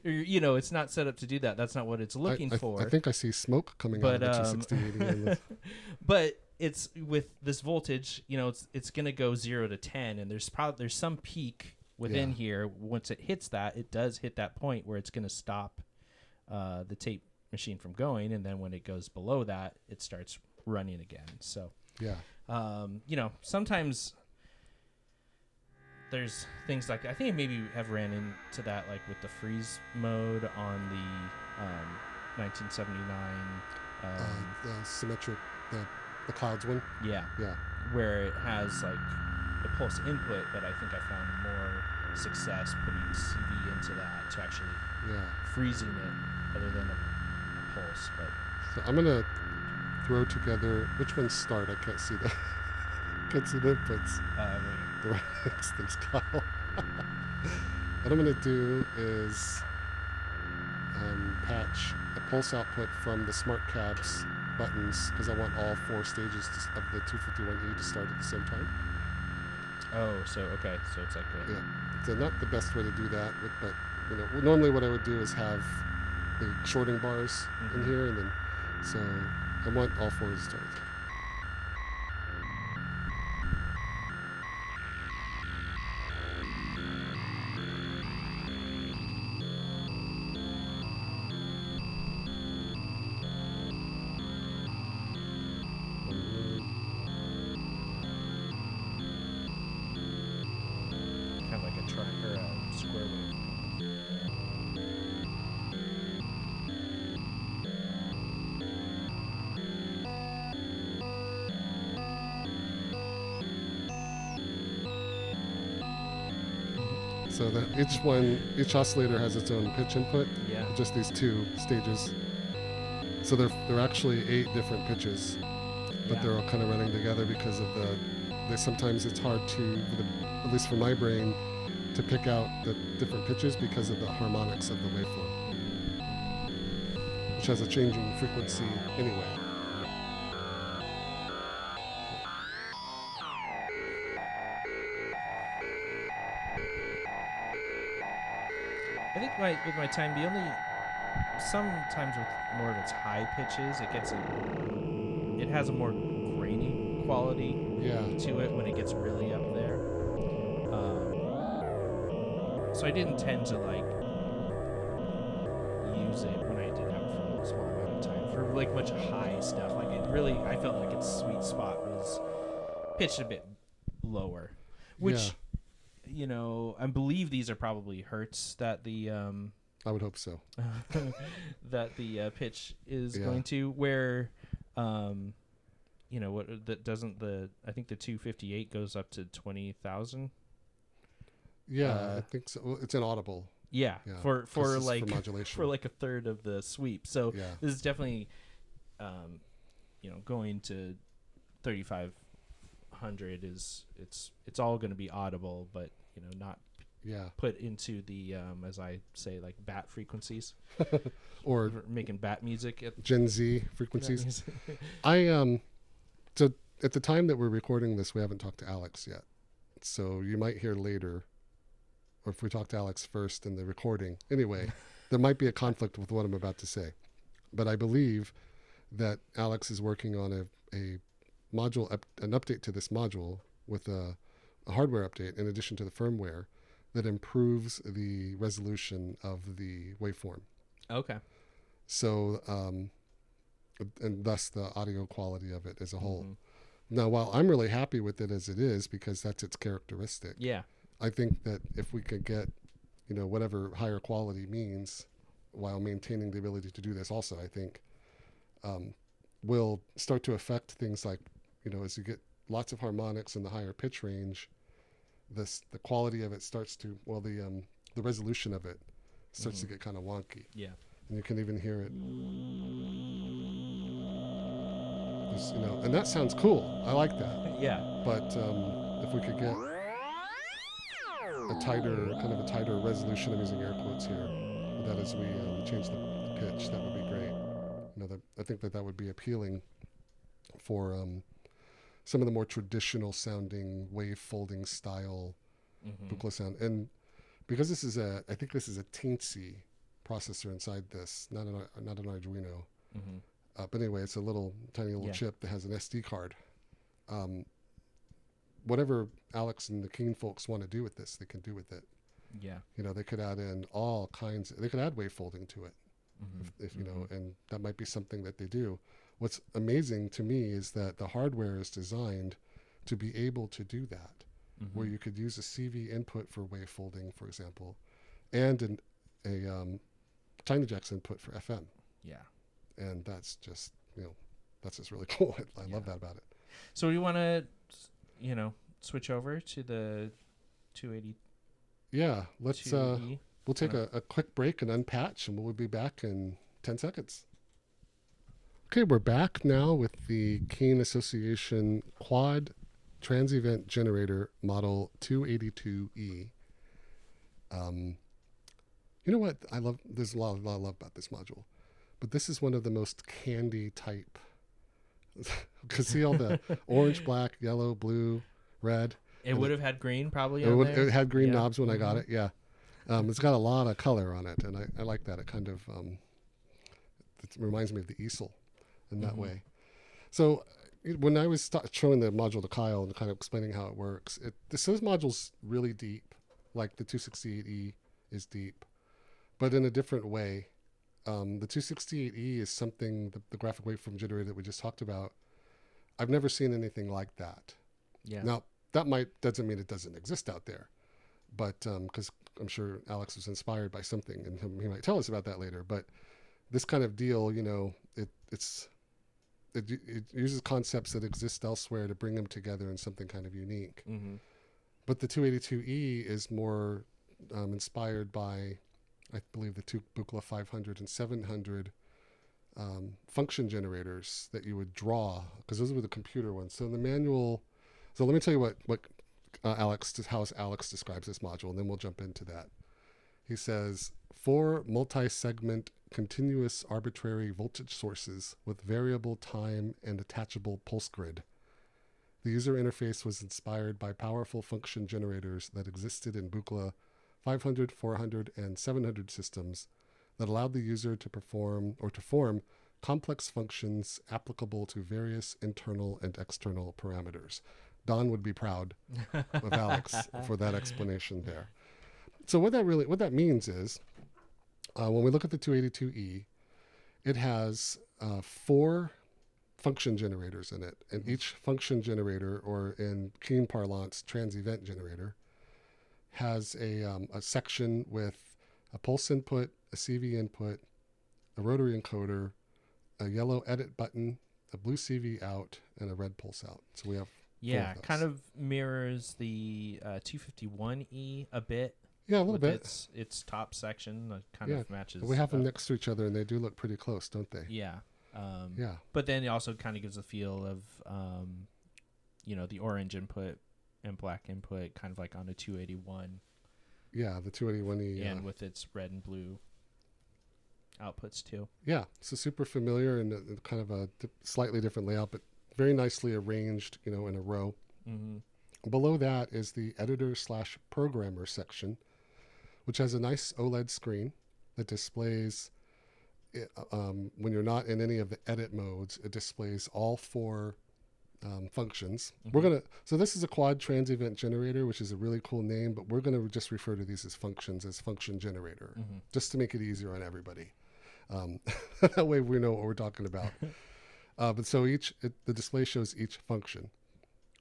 B: It's not set up to do that. That's not what it's looking for.
A: I think I see smoke coming out of the 26080.
B: But it's with this voltage, it's going to go 0 to 10, and there's some peak within here. Once it hits that, it does hit that point where it's going to stop the tape machine from going, and then when it goes below that, it starts running again. So sometimes there's things like that. I think I maybe have ran into that, like with the freeze mode on the 1979.
A: The symmetric, the clouds one.
B: Yeah. Where it has like the pulse input, but I think I found more success putting CV into that to actually freezing it other than a pulse. But
A: so I'm gonna throw together which ones start. I can't see the inputs. The right things, Kyle. What I'm going to do is patch a pulse output from the smart cabs buttons because I want all 4 stages of the 251E to start at the same time.
B: Oh, so okay, so it's like
A: so not the best way to do that, but normally what I would do is have the shorting bars in here, and then so I want all 4 to start. So that each oscillator has its own pitch input.
B: Yeah.
A: Just these 2 stages. So they're actually 8 different pitches, but they're all kind of running together because of sometimes it's hard to, at least for my brain, to pick out the different pitches because of the harmonics of the waveform, which has a changing frequency anyway.
B: I think with my time, sometimes with more of its high pitches, it has a more grainy quality to it when it gets really up there. So I didn't tend to use it when I did that for a small amount of time for much high stuff. I felt like its sweet spot was pitched a bit lower, which. I believe these are probably hertz that the
A: I would hope so.
B: that the pitch is going to where what that doesn't I think the 258 goes up to 20,000.
A: Yeah, I think so. Well, it's inaudible.
B: Yeah. For
A: modulation.
B: For a third of the sweep. So this is definitely going to 3,500 is it's all going to be audible, but not put into the as I say, like bat frequencies
A: or
B: making bat music at
A: Gen Z frequencies. So at the time that we're recording this, we haven't talked to Alex yet, so you might hear later, or if we talk to Alex first in the recording anyway, there might be a conflict with what I'm about to say, but I believe that Alex is working on a module, an update to this module with a hardware update in addition to the firmware that improves the resolution of the waveform.
B: Okay.
A: So, and thus the audio quality of it as a whole. Now, while I'm really happy with it as it is, because that's its characteristic, I think that if we could get, whatever higher quality means while maintaining the ability to do this also, I think will start to affect things like, as you get lots of harmonics in the higher pitch range, the quality of it starts to, the resolution of it starts to get kind of wonky.
B: Yeah.
A: And you can even hear it. Just, and that sounds cool. I like that.
B: Yeah.
A: But if we could get a tighter resolution, I'm using air quotes here, that as we change the pitch, that would be great. I think that would be appealing for some of the more traditional sounding wave folding style Buchla sound. And because I think this is a Teensy processor inside this, not an Arduino. But anyway, it's a tiny little chip that has an SD card. Whatever Alex and the Keen folks want to do with this, they can do with it.
B: Yeah.
A: They could add in all kinds. They could add wave folding to it, if and that might be something that they do. What's amazing to me is that the hardware is designed to be able to do that, where you could use a CV input for wave folding, for example, and a Tiny Jacks input for FM.
B: Yeah.
A: And that's just really cool. I love that about it.
B: So we want to, switch over to the 280.
A: Yeah, let's. We'll take a quick break and unpatch, and we'll be back in 10 seconds. Okay, we're back now with the Keen Association Quad Transevent Generator Model 282E. You know what? I love. There's a lot of love about this module, but this is one of the most candy type. Because see all the orange, black, yellow, blue, red.
B: It would have had green probably.
A: It had green knobs when I got it. Yeah, it's got a lot of color on it, and I like that. It kind of it reminds me of the easel in that way. So when I was showing the module to Kyle and kind of explaining how it works, this module's really deep, like the 268E is deep, but in a different way. The 268E is something, the graphic waveform generator that we just talked about. I've never seen anything like that.
B: Yeah.
A: Now, doesn't mean it doesn't exist out there, but because I'm sure Alex was inspired by something, and he might tell us about that later. But this kind of deal, it uses concepts that exist elsewhere to bring them together in something kind of unique. But the 282E is more inspired by, I believe, the two Buchla 500 and 700 function generators that you would draw, because those were the computer ones. So in the manual, so let me tell you what how Alex describes this module, and then we'll jump into that. He says, 4 multi-segment continuous arbitrary voltage sources with variable time and attachable pulse grid. The user interface was inspired by powerful function generators that existed in Buchla 500, 400, and 700 systems that allowed the user to form complex functions applicable to various internal and external parameters. Don would be proud of Alex for that explanation there. So what that means is, when we look at the 282E, it has 4 function generators in it, and each function generator, or in Keen parlance, transevent generator, has a section with a pulse input, a CV input, a rotary encoder, a yellow edit button, a blue CV out, and a red pulse out. So we have 4 of those.
B: Kind of mirrors the 251E a bit.
A: Yeah, a little bit.
B: Its top section kind of matches.
A: We have them next to each other, and they do look pretty close, don't they?
B: Yeah.
A: Yeah.
B: But then it also kind of gives a feel of, the orange input and black input, kind of like on a 281.
A: Yeah, the 281E.
B: And with its red and blue outputs too. Yeah,
A: so super familiar and kind of a slightly different layout, but very nicely arranged, in a row. Below that is the editor/programmer section, which has a nice OLED screen that displays, when you're not in any of the edit modes, it displays all 4 functions. So this is a Quad Transevent Generator, which is a really cool name, but we're going to just refer to these as functions, as function generator, just to make it easier on everybody. That way we know what we're talking about. But so the display shows each function.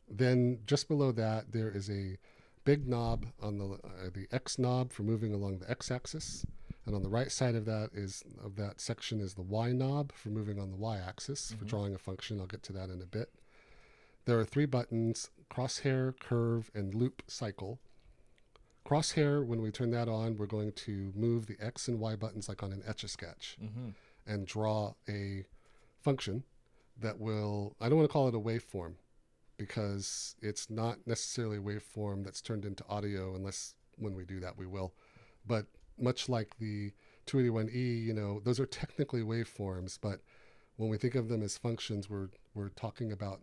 A: Then just below that, there is a big knob on the X knob for moving along the X-axis. And on the right side of that section is the Y knob for moving on the Y-axis for drawing a function. I'll get to that in a bit. There are 3 buttons: crosshair, curve, and loop cycle. crosshair, when we turn that on, we're going to move the X and Y buttons like on an Etch-a-Sketch and draw a function that will, I don't want to call it a waveform because it's not necessarily a waveform that's turned into audio unless when we do that we will. But much like the 281E, you know, those are technically waveforms, but when we think of them as functions, we're talking about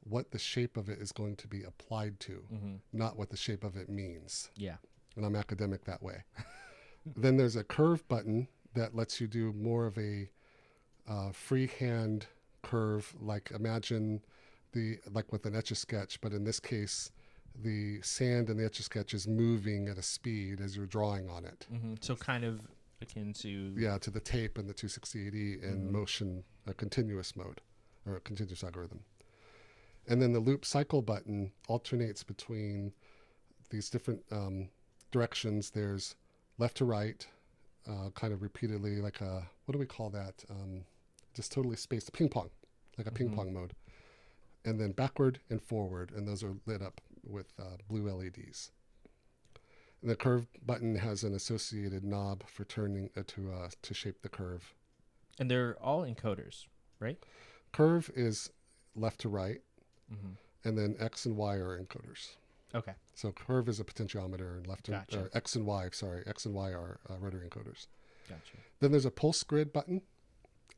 A: what the shape of it is going to be applied to, not what the shape of it means.
B: Yeah.
A: And I'm academic that way. Then there's a curve button that lets you do more of a freehand curve, like imagine like with an Etch-a-Sketch, but in this case, the sand in the Etch-a-Sketch is moving at a speed as you're drawing on it.
B: So kind of akin to...
A: Yeah, to the tape and the 268E in motion, a continuous mode, or a continuous algorithm. And then the loop cycle button alternates between these different directions. There's left to right, kind of repeatedly, like a, what do we call that? Just totally spaced, ping pong, like a ping pong mode. And then backward and forward, and those are lit up with blue LEDs. And the curve button has an associated knob for turning to shape the curve.
B: And they're all encoders, right?
A: Curve is left to right, and then X and Y are encoders.
B: Okay.
A: So curve is a potentiometer, and
B: Gotcha.
A: or X and Y are rotary encoders.
B: Gotcha.
A: Then there's a pulse grid button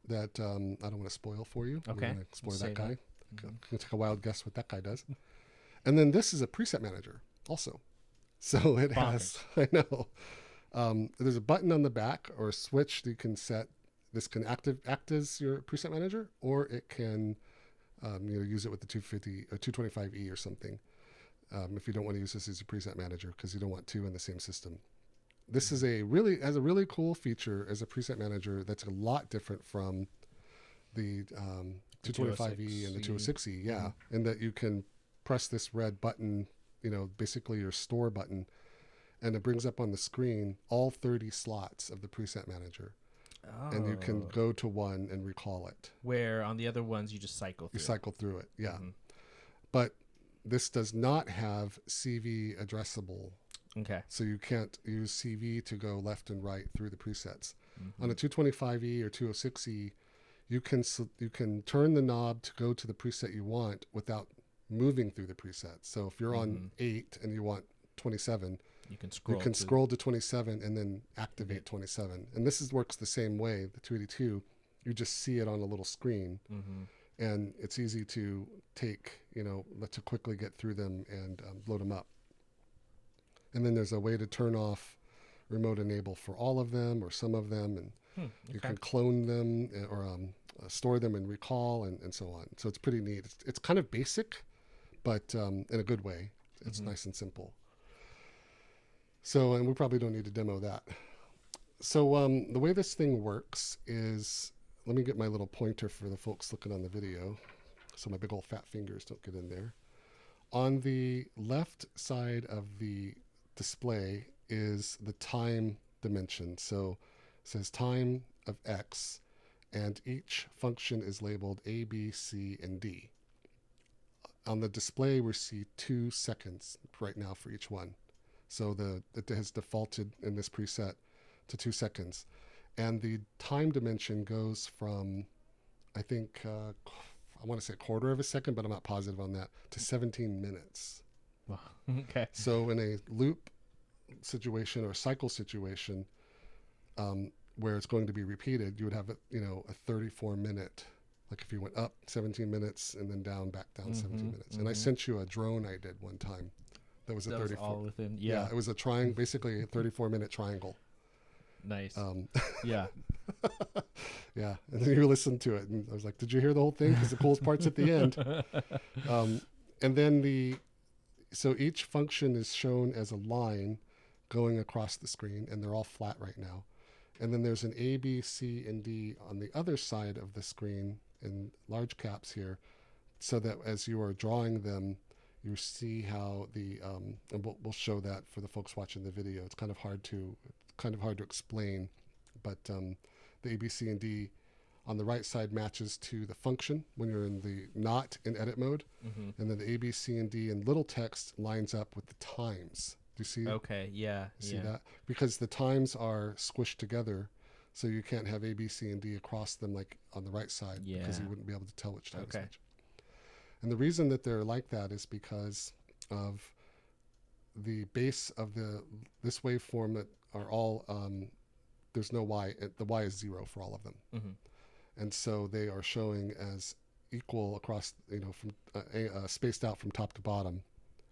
A: that I don't want to spoil for you.
B: Okay.
A: We want to explore
B: Say
A: that guy.
B: that.
A: You can take a wild guess what that guy does. And then this is a preset manager also. So it has, I know, there's a button on the back or a switch that you can set. This can act as your preset manager, or it can use it with the 250 or 225E or something. If you don't want to use this as a preset manager because you don't want two in the same system. This is has a really cool feature as a preset manager that's a lot different from the 225E and the 206E. Yeah, in that you can press this red button, basically your store button, and it brings up on the screen all 30 slots of the preset manager. Oh. And you can go to one and recall it.
B: Where on the other ones you just cycle through.
A: You cycle through it, yeah. But this does not have CV addressable.
B: Okay.
A: So you can't use CV to go left and right through the presets. On a 225E or 206E, you can turn the knob to go to the preset you want without moving through the presets. So if you're on 8 and you want 27, you can scroll to 27 and then activate 27. And this works the same way, the 282. You just see it on a little screen. And it's easy to take, to quickly get through them and load them up. And then there's a way to turn off remote enable for all of them or some of them. And you can clone them or store them in recall and so on. So it's pretty neat. It's kind of basic, but in a good way. It's nice and simple. So, and we probably don't need to demo that. So the way this thing works is, let me get my little pointer for the folks looking on the video so my big old fat fingers don't get in there. On the left side of the display is the time dimension. So it says time of X, and each function is labeled A, B, C, and D. On the display, we see 2 seconds right now for each one. So it has defaulted in this preset to 2 seconds. And the time dimension goes from, I think, I want to say a quarter of a second, but I'm not positive on that, to 17 minutes.
B: Wow. Okay.
A: So in a loop situation or cycle situation, where it's going to be repeated, you would have a 34-minute, like if you went up 17 minutes and then back down 17 minutes. And I sent you a drone I did one time. That was a 34.
B: Was all within,
A: yeah, it was a triangle, basically a 34-minute triangle.
B: Nice. Yeah.
A: Yeah. And then you listened to it, and I was like, "Did you hear the whole thing? Because the coolest part's at the end." And then so each function is shown as a line going across the screen, and they're all flat right now. And then there's an A, B, C, and D on the other side of the screen in large caps here, so that as you are drawing them, you see how and we'll show that for the folks watching the video. It's kind of hard to explain, but the A, B, C, and D on the right side matches to the function when you're in the not in edit mode, and then the A, B, C, and D in little text lines up with the times Do you see it?
B: Okay. Yeah.
A: You see that? Because the times are squished together, so you can't have A, B, C, and D across them like on the right side because you wouldn't be able to tell which time is which. And the reason that they're like that is because of the base of this waveform that are all there's no Y. The Y is 0 for all of them, and so they are showing as equal across, from spaced out from top to bottom,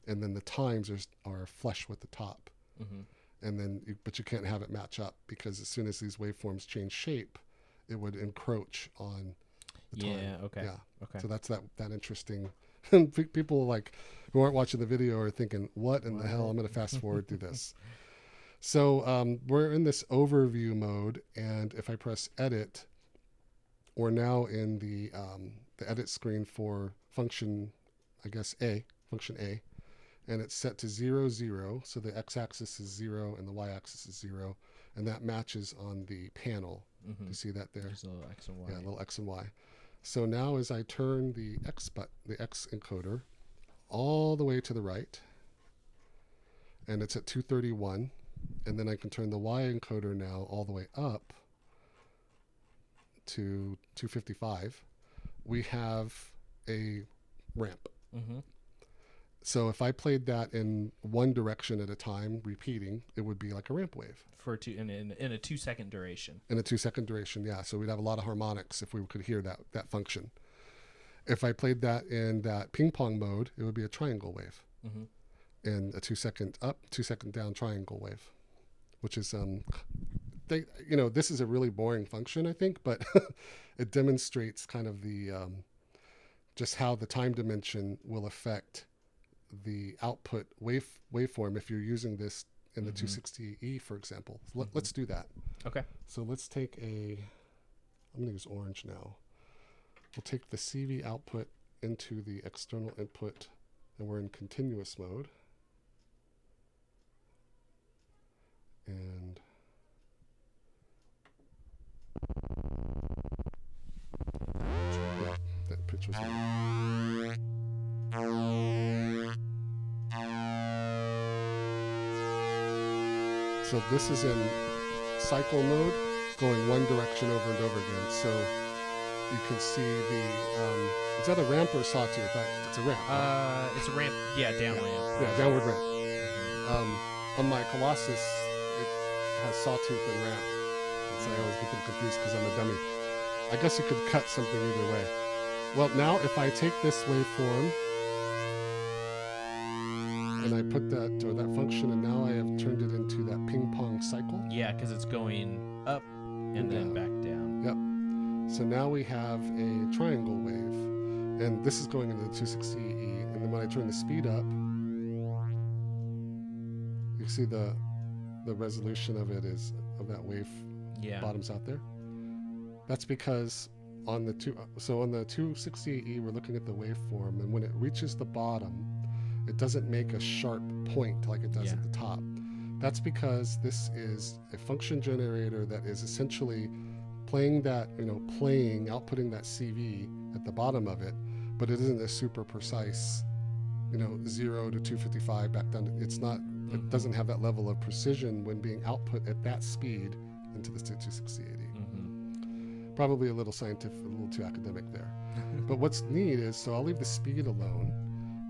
A: and then the times are flush with the top, and then but you can't have it match up because as soon as these waveforms change shape, it would encroach on the time.
B: Okay.
A: So that's that interesting. People like who aren't watching the video are thinking, "What in the hell?" I'm going to fast forward through this. So we're in this overview mode, and if I press Edit, we're now in the edit screen for function, I guess function A, and it's set to 0, 0. So the x-axis is 0 and the y-axis is 0, and that matches on the panel. Do you see that there?
B: Just a little X and Y.
A: Yeah, a little X and Y. So now as I turn the X encoder all the way to the right, and it's at 231, and then I can turn the Y encoder now all the way up to 255, we have a ramp. So if I played that in one direction at a time, repeating, it would be like a ramp wave.
B: For in a 2-second duration.
A: In a 2-second duration, yeah. So we'd have a lot of harmonics if we could hear that function. If I played that in that ping pong mode, it would be a triangle wave. And a 2-second up, 2-second down triangle wave, which is this is a really boring function, I think, but it demonstrates kind of the just how the time dimension will affect the output waveform if you're using this in the 260E, for example. Let's do that.
B: Okay.
A: So let's take I'm going to use orange now. We'll take the CV output into the external input, and we're in continuous mode. And yeah, that pitch was right. So this is in cycle mode, going one direction over and over again. So you can see is that a ramp or a sawtooth? It's a ramp. Right?
B: It's a ramp. Yeah, down ramp.
A: Yeah, downward ramp. On my Colossus, it has sawtooth and ramp. And so I always get them confused because I'm a dummy. I guess you could cut something either way. Well, now if I take this waveform and I put that function, and now I have turned it into that ping pong cycle.
B: Yeah, because it's going up and then back down.
A: Yep. So now we have a triangle wave, and this is going into the 260E. And then when I turn the speed up, you see the resolution of it is of that wave bottoms out there. That's because on the 260E we're looking at the waveform, and when it reaches the bottom, it doesn't make a sharp point like it does at the top. That's because this is a function generator that is essentially playing outputting that CV at the bottom of it, but it isn't a super precise, 0 to 255 back down. It's not. It doesn't have that level of precision when being output at that speed into the 26080. Probably a little scientific, a little too academic there. But what's neat is, so I'll leave the speed alone,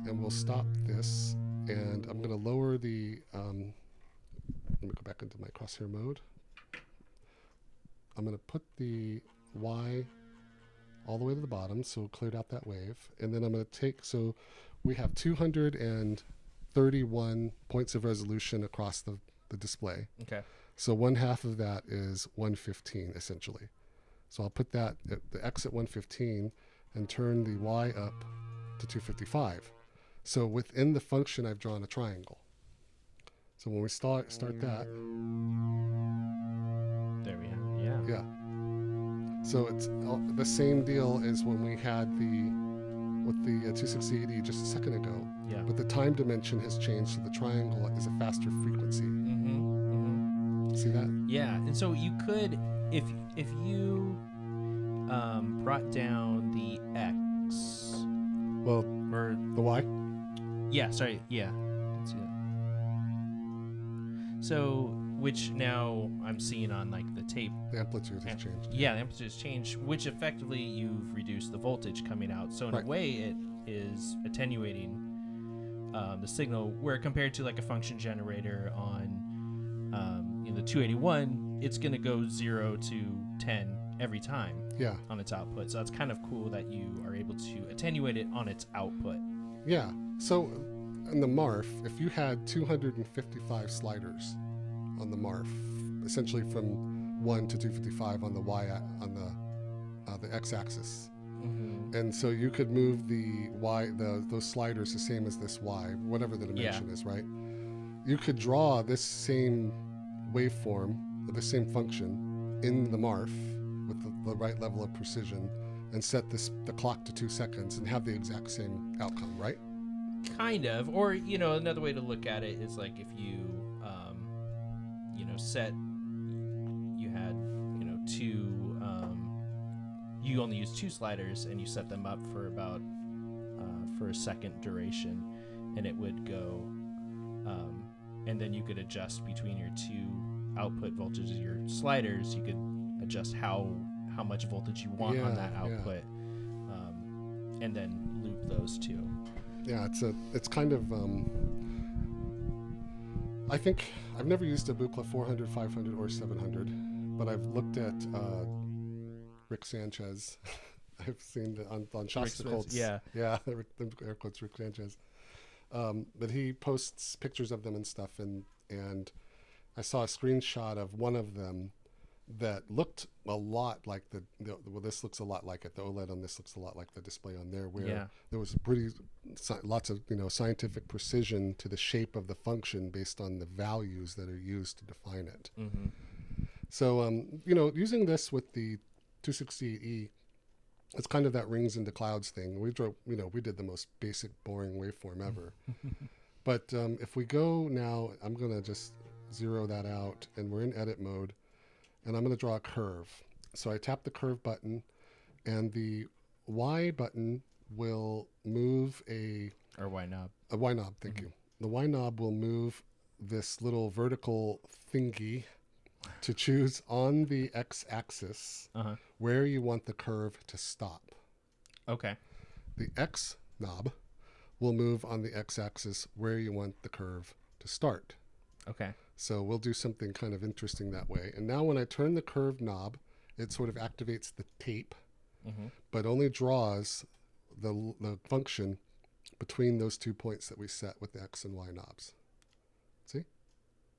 A: and we'll stop this, and I'm going to lower the, let me go back into my crosshair mode. I'm going to put the Y all the way to the bottom, so cleared out that wave, and then I'm going to so we have 231 points of resolution across the display.
B: Okay.
A: So one half of that is 115, essentially. So I'll put that at the X at 115 and turn the Y up to 255. So within the function, I've drawn a triangle. So when we start that.
B: There we have it, yeah.
A: Yeah. So it's the same deal as when we had with the 26080 just a second ago.
B: Yeah.
A: But the time dimension has changed, so the triangle is a faster frequency. See that?
B: Yeah, and so you could, if you brought down the X.
A: Well,
B: or
A: the Y?
B: Yeah, sorry, yeah. Let's see So, which now I'm seeing on like the tape.
A: The amplitude has changed.
B: Yeah, the amplitude has changed, which effectively you've reduced the voltage coming out. So in
A: Right.
B: a way, it is attenuating the signal. Where compared to like a function generator on the 281, it's going to go 0 to 10 every time.
A: Yeah.
B: On its output. So that's kind of cool that you are able to attenuate it on its output.
A: Yeah. So in the MARF, if you had 255 sliders on the MARF, essentially from 1 to 255 on the the x-axis, and so you could move the those sliders the same as this y, whatever the dimension is, right? You could draw this same waveform, the same function, in the MARF with the right level of precision, and set the clock to 2 seconds and have the exact same outcome, right?
B: Kind of. Or, another way to look at it is like if you, set, you had, you only use 2 sliders and you set them up for about, for a second duration, and it would go, and then you could adjust between your 2 output voltages of your sliders. You could adjust how much voltage you want on that output, and then loop those 2.
A: Yeah, it's kind of I think I've never used a Buchla 400, 500, or 700, but I've looked at Rick Sanchez. I've seen on Shasta Colts. Yeah, air quotes Rick Sanchez. But he posts pictures of them and stuff, and I saw a screenshot of one of them that looked a lot like this looks a lot like it. The OLED on this looks a lot like the display on there, where there was lots of scientific precision to the shape of the function based on the values that are used to define it.
B: Mm-hmm.
A: So using this with the 268E, it's kind of that rings into clouds thing. We did the most basic, boring waveform ever. But if we go now, I'm gonna just zero that out, and we're in edit mode. And I'm going to draw a curve. So I tap the curve button, and the Y button will move
B: or Y knob.
A: A Y knob, thank you. The Y knob will move this little vertical thingy to choose on the x-axis where you want the curve to stop.
B: Okay.
A: The X knob will move on the x-axis where you want the curve to start.
B: Okay.
A: So we'll do something kind of interesting that way. And now when I turn the curve knob, it sort of activates the tape, but only draws the function between those 2 points that we set with the X and Y knobs. See?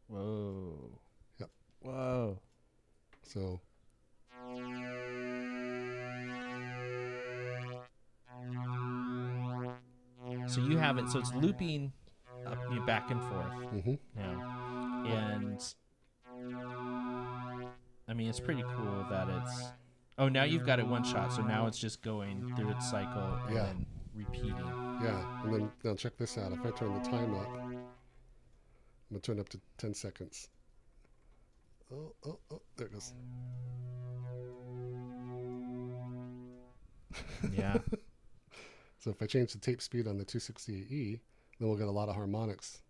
B: Whoa.
A: Yep.
B: Whoa.
A: So.
B: So you have it, so it's looping back and forth now. And I mean, it's pretty cool that it's. Oh, now you've got it one shot, so now it's just going through its cycle and then repeating.
A: Yeah, and then now check this out. If I turn the time up, I'm gonna turn it up to 10 seconds. Oh, there it goes.
B: Yeah.
A: So if I change the tape speed on the 268E, then we'll get a lot of harmonics.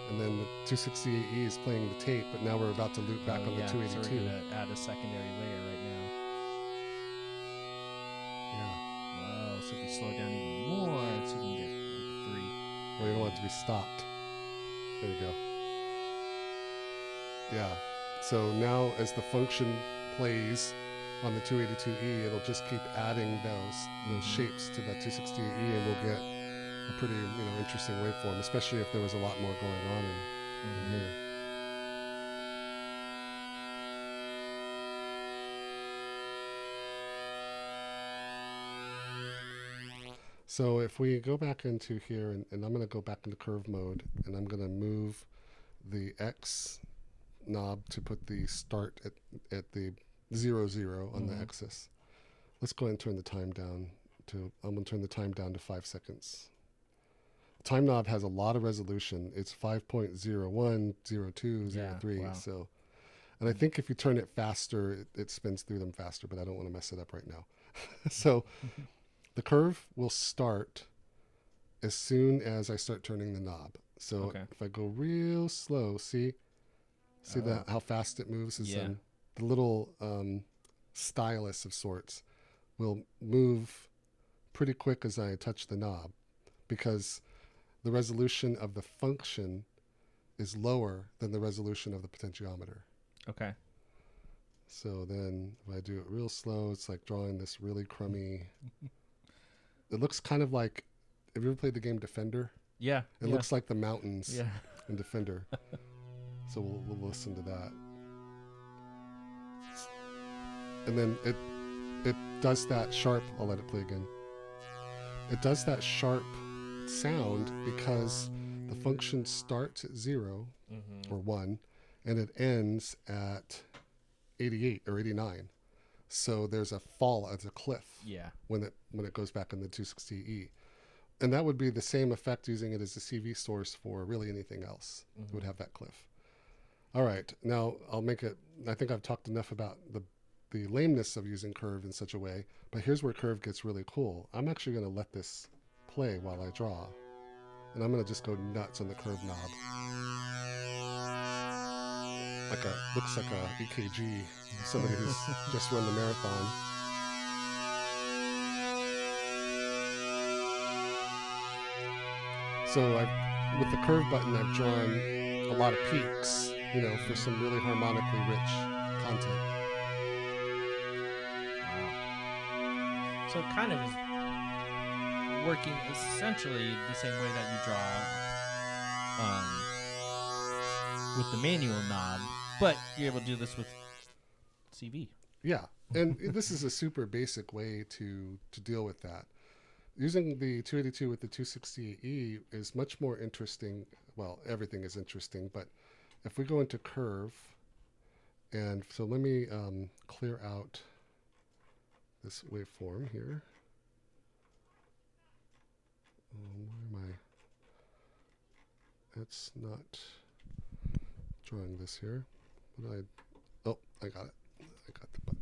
A: And then the 268E is playing the tape, but now we're about to loop back on the 282.
B: So we're going to add a secondary layer right now.
A: Yeah.
B: Wow, so if we slow down even more, so we can get 3.
A: Well, you don't want it to be stopped. There you go. Yeah. So now as the function plays on the 282E, it'll just keep adding those shapes to that 268E, and we'll get a pretty interesting waveform, especially if there was a lot more going on in here. So if we go back into here, and I'm going to go back into curve mode, and I'm going to move the X knob to put the start at the 0, 0 on the axis. Let's go ahead and turn the time down I'm going to turn the time down to 5 seconds. Time knob has a lot of resolution. It's 5.01, 02, 03.
B: Wow.
A: So, and I think if you turn it faster, it spins through them faster, but I don't want to mess it up right now. So the curve will start as soon as I start turning the knob. So if I go real slow, see that how fast it moves? Is the little stylus of sorts will move pretty quick as I touch the knob, because the resolution of the function is lower than the resolution of the potentiometer.
B: Okay.
A: So then if I do it real slow, it's like drawing this really crummy. It looks kind of like, have you ever played the game Defender?
B: Yeah.
A: It looks like the mountains in Defender. So we'll listen to that. And then it does that sharp, I'll let it play again. It does that sharp sound because the function starts at 0 or 1 and it ends at 88 or 89. So there's a fall, it's a cliff when it goes back in the 260E. And that would be the same effect using it as a CV source for really anything else. It would have that cliff. All right, now I'll make it, I think I've talked enough about the lameness of using curve in such a way, but here's where curve gets really cool. I'm actually going to let this play while I draw. And I'm going to just go nuts on the curve knob. Looks like a EKG, somebody who's just run the marathon. So with the curve button, I've drawn a lot of peaks, for some really harmonically rich content.
B: Wow. So it kind of is working essentially the same way that you draw with the manual knob, but you're able to do this with CV.
A: Yeah, and this is a super basic way to deal with that. Using the 282 with the 268E is much more interesting. Well, everything is interesting, but if we go into curve, and so let me clear out this waveform here. Where am I? It's not drawing this here. I got it. I got the button.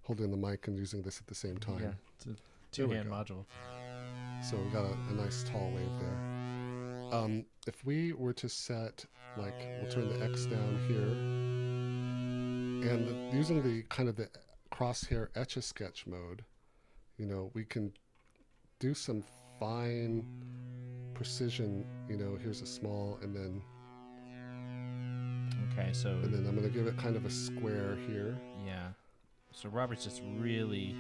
A: Holding the mic and using this at the same time.
B: Yeah, it's a two-hand module.
A: So we got a nice tall wave there. If we were to set, we'll turn the X down here, and using the kind of the crosshair Etch-a-Sketch mode, we can do some fine precision. Here's a small, and then and then I'm going to give it kind of a square here.
B: Yeah. So Robert's just really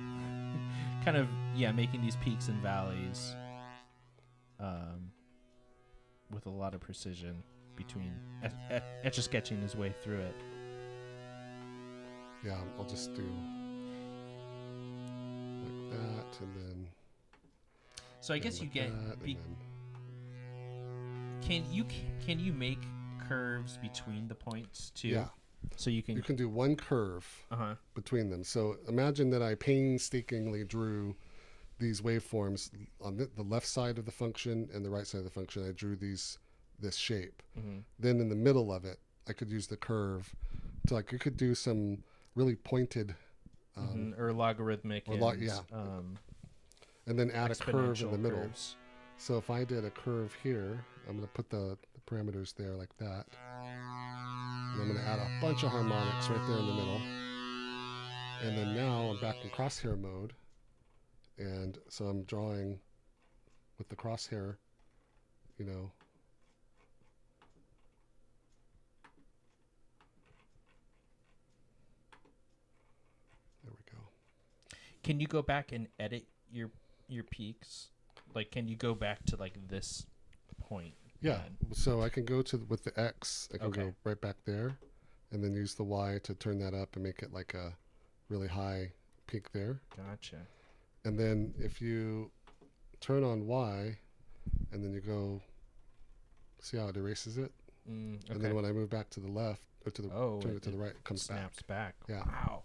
B: kind of making these peaks and valleys with a lot of precision between etch-a-sketching his way through it.
A: Yeah, I'll just do like that, and then.
B: So I guess you get. Can you make curves between the points too?
A: Yeah.
B: So you can
A: do one curve between them. So imagine that I painstakingly drew these waveforms on the left side of the function and the right side of the function. I drew this shape. Then in the middle of it, I could use the curve to you could do some really pointed
B: or logarithmic
A: and then add a curve in the middle.
B: Curves.
A: So if I did a curve here, I'm going to put the parameters there like that. And I'm going to add a bunch of harmonics right there in the middle. And then now I'm back in crosshair mode. And so I'm drawing with the crosshair, There we go.
B: Can you go back and edit your peaks? Can you go back to this point?
A: Yeah, so I can go with the X, I can go right back there, and then use the Y to turn that up and make it like a really high peak there.
B: Gotcha.
A: And then if you turn on Y, and then you go, see how it erases it? And then when I move back to the left, or turn it to the right, it comes
B: snaps back.
A: Yeah.
B: Wow.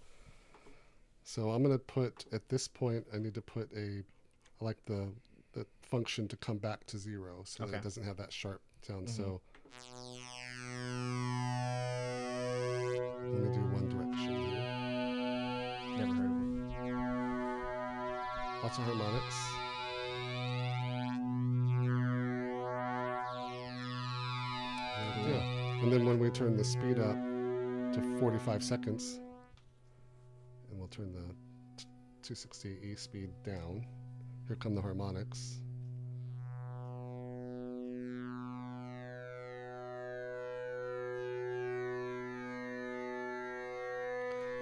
A: So I'm going to put, at this point, I need to put I like the function to come back to 0 so that it doesn't have that sharp sound. So let me do one direction here.
B: Never heard of it.
A: Lots of harmonics. And then when we turn the speed up to 45 seconds, and we'll turn the 260E speed down, here come the harmonics.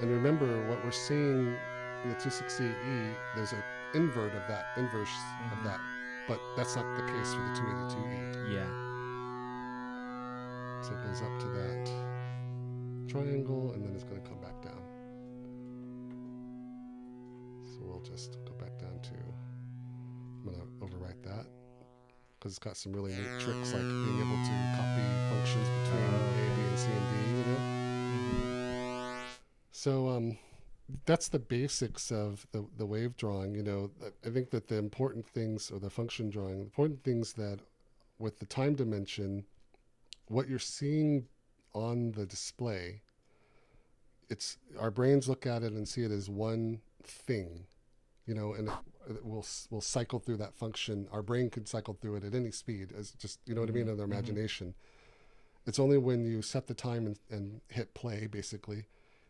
A: And remember, what we're seeing in the 260E, there's an invert of that, inverse of that, but that's not the case for the 282E.
B: Yeah.
A: So it goes up to that triangle, and then it's going to come back down. So we'll just go back down to, I'm going to overwrite that, because it's got some really neat tricks, like being able to copy functions between A, B, and C, and D, you know? So that's the basics of the wave drawing. You know, I think that the important things, or the function drawing, the important things that with the time dimension, what you're seeing on the display, it's our brains look at it and see it as one thing, you know, and we'll cycle through that function. Our brain could cycle through it at any speed, as just, you know what I mean, in their imagination. It's only when you set the time and hit play, basically,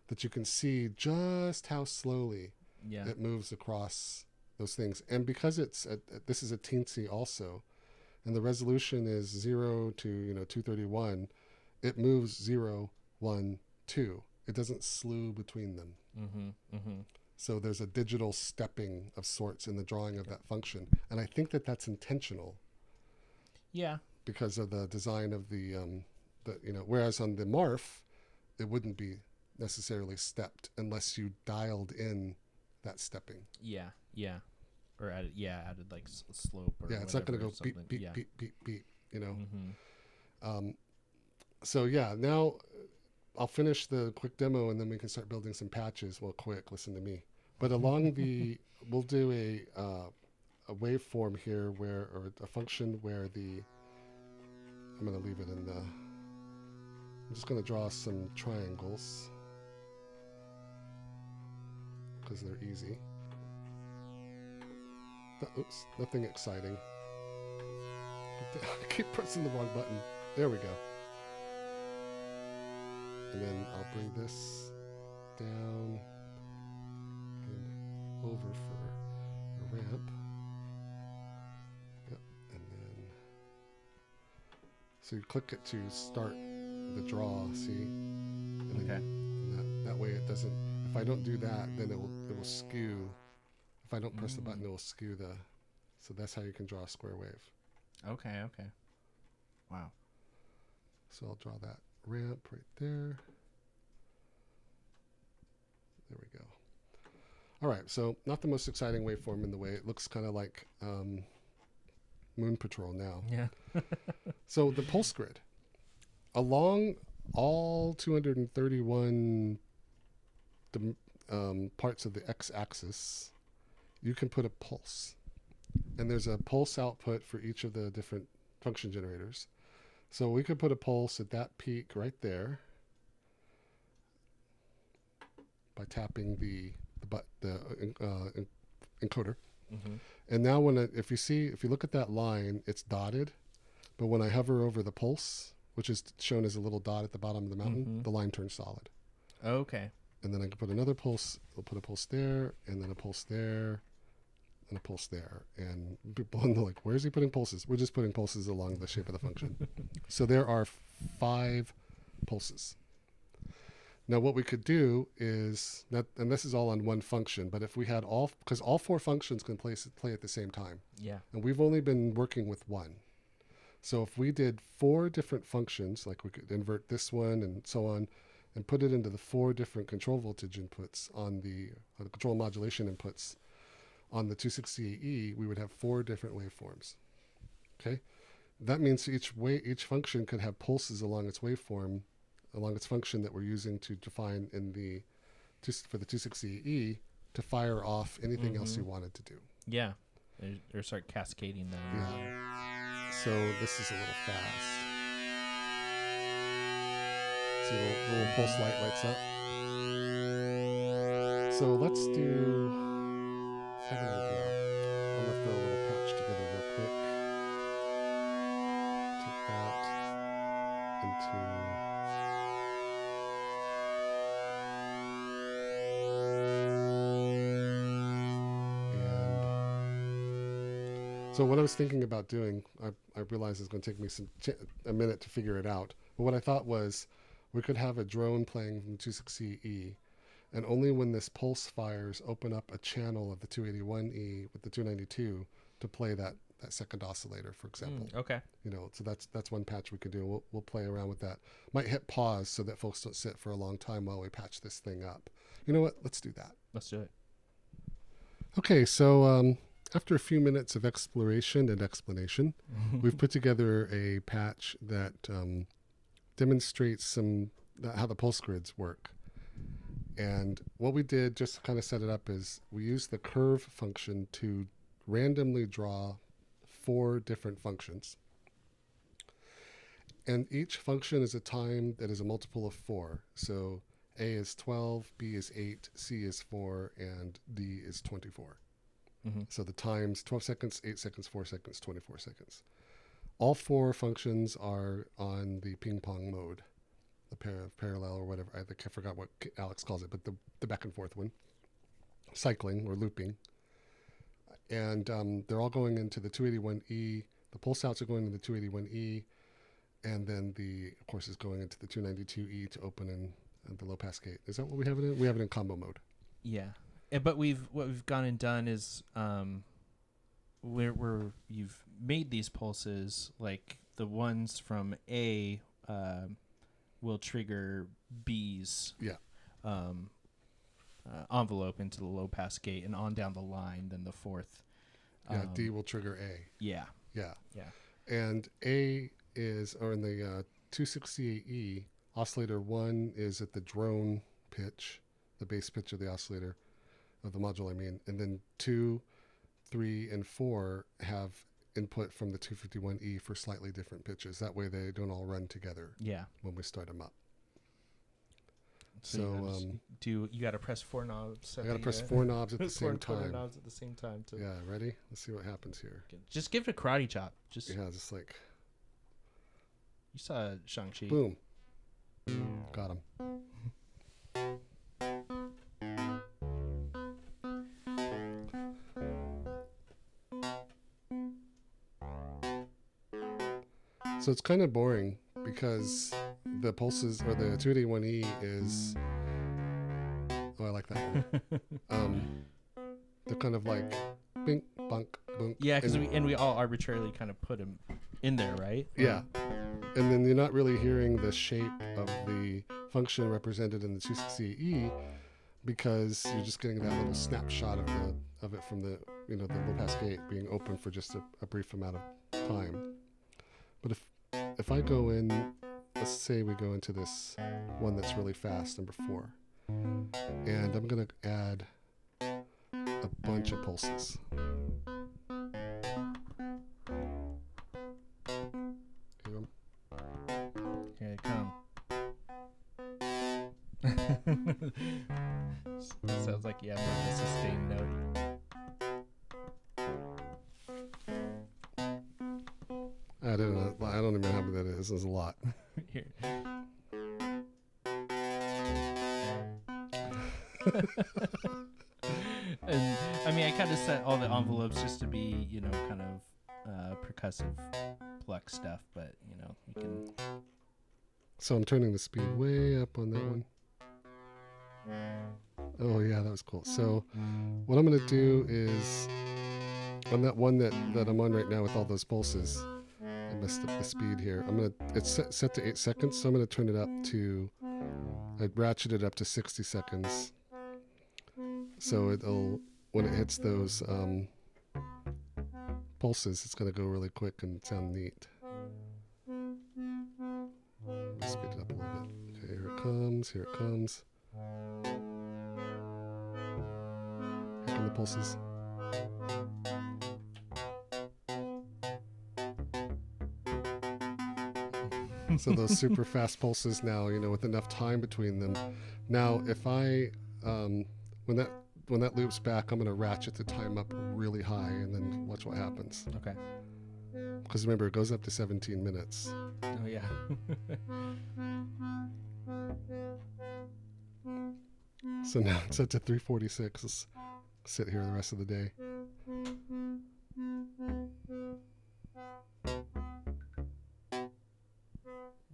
A: that you can see just how slowly it moves across those things. And because this is a teensy also, and the resolution is 0 to 231, it moves 0, 1, 2. It doesn't slew between them. So there's a digital stepping of sorts in the drawing of that function, and I think that that's intentional.
B: Yeah.
A: Because of the design of the whereas on the Marf, it wouldn't be necessarily stepped unless you dialed in that stepping.
B: Yeah. Or added like slope or
A: it's not going to go beep, beep, beep, beep, beep, you know. So yeah, now I'll finish the quick demo and then we can start building some patches. Well, quick, listen to me. But along we'll do a waveform here or a function where I'm going to leave it in I'm just going to draw some triangles because they're easy. Oops, nothing exciting. I keep pressing the wrong button. There we go. And then I'll bring this down and over for a ramp. Yep, and then so you click it to start the draw, see? And
B: okay.
A: And that way it doesn't, if I don't do that, then it will skew. If I don't press the button, it will skew so that's how you can draw a square wave.
B: Okay. Wow.
A: So I'll draw that ramp right there. There we go. All right, so not the most exciting waveform in the way. It looks kind of like Moon Patrol now.
B: Yeah.
A: So the pulse grid. Along all 231 parts of the x-axis, you can put a pulse. And there's a pulse output for each of the different function generators. So we could put a pulse at that peak right there by tapping the encoder. And now if you look at that line, it's dotted, but when I hover over the pulse, which is shown as a little dot at the bottom of the mountain, the line turns solid.
B: Okay.
A: And then I can put another pulse. We'll put a pulse there, and then a pulse there, and a pulse there. And people are like, where is he putting pulses? We're just putting pulses along the shape of the function. So there are 5 pulses. Now what we could do is, and this is all on one function, but if we had because all 4 functions can play at the same time.
B: Yeah.
A: And we've only been working with one. So if we did 4 different functions, like we could invert this one and so on, and put it into the 4 different control voltage inputs on the control modulation inputs on the 260E, we would have 4 different waveforms. Okay? That means each function could have pulses along its waveform, along its function that we're using to define for the 260E to fire off anything else you wanted to do.
B: Yeah. Or start cascading them.
A: Yeah. So this is a little fast. See the little pulse light lights up. So let's do. I'm gonna throw a little patch together real quick. Take that. So what I was thinking about doing, I realized it's going to take me a minute to figure it out. But what I thought was we could have a drone playing from 260E, and only when this pulse fires open up a channel of the 281E with the 292 to play that second oscillator, for example.
B: Okay.
A: So that's one patch we could do. We'll play around with that. Might hit pause so that folks don't sit for a long time while we patch this thing up. You know what? Let's do that.
B: Let's do it.
A: Okay, so after a few minutes of exploration and explanation, we've put together a patch that demonstrates how the pulse grids work. And what we did, just to kind of set it up, is we used the curve function to randomly draw 4 different functions. And each function is a time that is a multiple of 4. So A is 12, B is 8, C is 4, and D is 24. So the times 12 seconds, 8 seconds, 4 seconds, 24 seconds. All 4 functions are on the ping pong mode, the parallel or whatever. I forgot what Alex calls it, but the back and forth one, cycling or looping. And they're all going into the 281E. The pulse outs are going into the 281E, and then of course, is going into the 292E to open in the low pass gate. Is that what we have it in? We have it in combo mode.
B: Yeah. But what we've gone and done is where you've made these pulses, like the ones from A will trigger B's envelope into the low pass gate, and on down the line, then the fourth.
A: D will trigger A.
B: Yeah.
A: And A or in the 268E, oscillator 1 is at the drone pitch, the bass pitch of the oscillator. Of the module, and then 2, 3, and 4 have input from the 251E for slightly different pitches. That way they don't all run together when we start them up. So
B: you got to press 4 knobs.
A: I got to press 4 knobs at the same time.
B: 4 knobs at the same time.
A: Yeah, ready? Let's see what happens here.
B: Just give it a karate chop. Just
A: like...
B: You saw Shang-Chi.
A: Boom. Got him. So it's kind of boring because the pulses, or the 281E is, I like that one. They're kind of like bink, bunk, boom.
B: Yeah, because we all arbitrarily kind of put them in there, right?
A: Yeah. And then you're not really hearing the shape of the function represented in the 260E because you're just getting that little snapshot of it from the low pass gate being open for just a brief amount of time. But if I go in, let's say we go into this one that's really fast, number 4, and I'm going to add a bunch of pulses.
B: Here they come. Sounds like more of a sustained note.
A: I don't even know how many that is. There's a lot.
B: Here. And I kind of set all the envelopes just to be, kind of percussive pluck stuff, but you can.
A: So I'm turning the speed way up on that one. Oh yeah, that was cool. So what I'm going to do is on that one that I'm on right now with all those pulses, I messed up the speed here. It's set to 8 seconds, so I'm going to turn it up to, I ratcheted it up to 60 seconds. So when it hits those pulses, it's going to go really quick and sound neat. Speed it up a little bit. Okay, here it comes. Here comes the pulses. So those super fast pulses now, with enough time between them. Now, if I, when that loops back, I'm going to ratchet the time up really high and then watch what happens.
B: Okay.
A: Because remember, it goes up to 17 minutes.
B: Oh yeah.
A: So now it's set to 346. Let's sit here the rest of the day.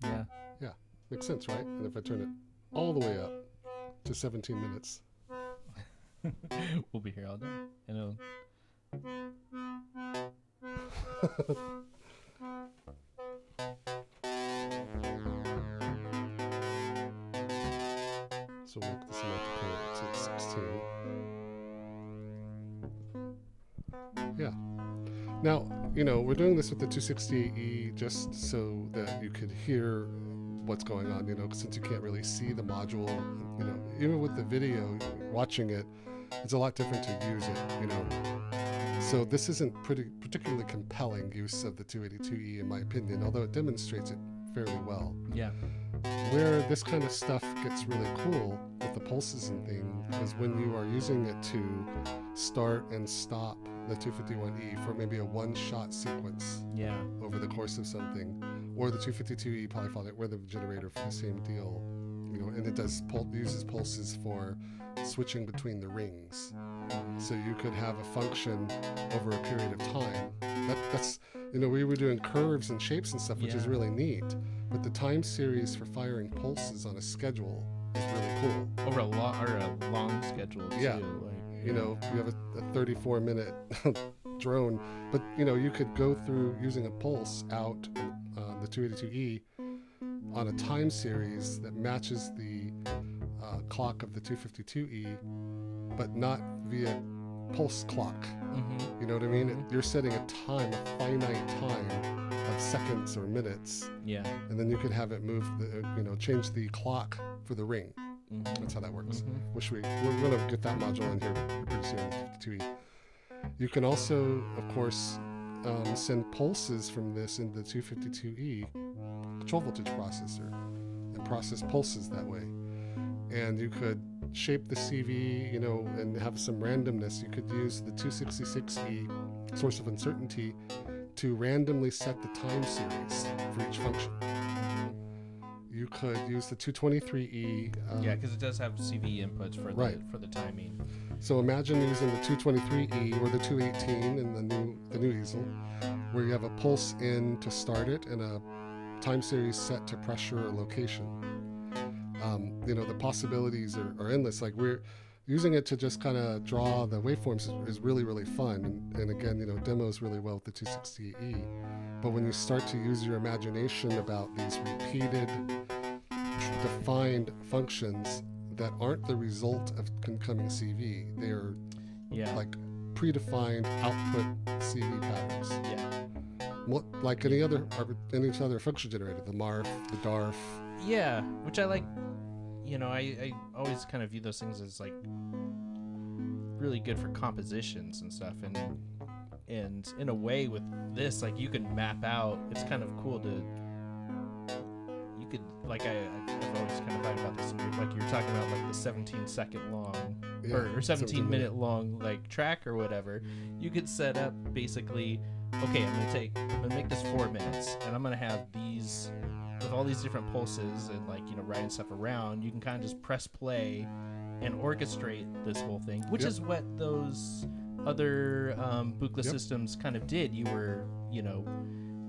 B: Yeah.
A: Yeah, makes sense, right? And if I turn it all the way up to 17 minutes.
B: We'll be here all day. And it'll...
A: So we'll make this electrical to 16. Yeah. Now, we're doing this with the 268E just so that you could hear what's going on, since you can't really see the module, even with the video, watching it, it's a lot different to use it, So this isn't particularly compelling use of the 282E in my opinion, although it demonstrates it fairly well.
B: Yeah.
A: Where this kind of stuff gets really cool with the pulses and things is when you are using it to start and stop the 251E for maybe a one-shot sequence over the course of something, or the 252E polyphonic rhythm generator for the same deal, and it uses pulses for switching between the rings. So you could have a function over a period of time. That's we were doing curves and shapes and stuff, which is really neat. But the time series for firing pulses on a schedule is really cool.
B: Over a long schedule too.
A: Yeah. You have a 34-minute drone, but you could go through using a pulse out the 282E on a time series that matches the clock of the 252E, but not via pulse clock.
B: Mm-hmm.
A: You know what I mean? You're setting a time, a finite time of seconds or minutes.
B: Yeah.
A: And then you could have it move, change the clock for the ring. Mm-hmm. That's how that works. Mm-hmm. We're going to get that module in here pretty soon, 52E. You can also, of course, send pulses from this into the 252E control voltage processor and process pulses that way. And you could shape the CV, and have some randomness. You could use the 266E source of uncertainty to randomly set the time series for each function. You could use the 223E.
B: Because it does have CV inputs for the timing.
A: So imagine using the 223E or the 218 in the new easel, where you have a pulse in to start it and a time series set to pressure or location. The possibilities are endless. Like, we're using it to just kind of draw the waveforms is really, really fun. And again, demos really well with the 260E. But when you start to use your imagination about these repeated, defined functions that aren't the result of incoming CV, they are like predefined output CV patterns.
B: Yeah.
A: Like any other function generator, the MARF, the DARF.
B: Yeah, which I like. I always kind of view those things as like really good for compositions and stuff, and in a way with this, like, you can map out. It's kind of cool to. You could, like, I've always kind of thought about this. Like, you're talking about like the 17-second long or 17-minute long like track or whatever. You could set up basically. Okay, I'm gonna make this 4 minutes, and I'm gonna have these. With all these different pulses and writing stuff around, you can kind of just press play and orchestrate this whole thing, which is what those other bookless systems kind of did. You were,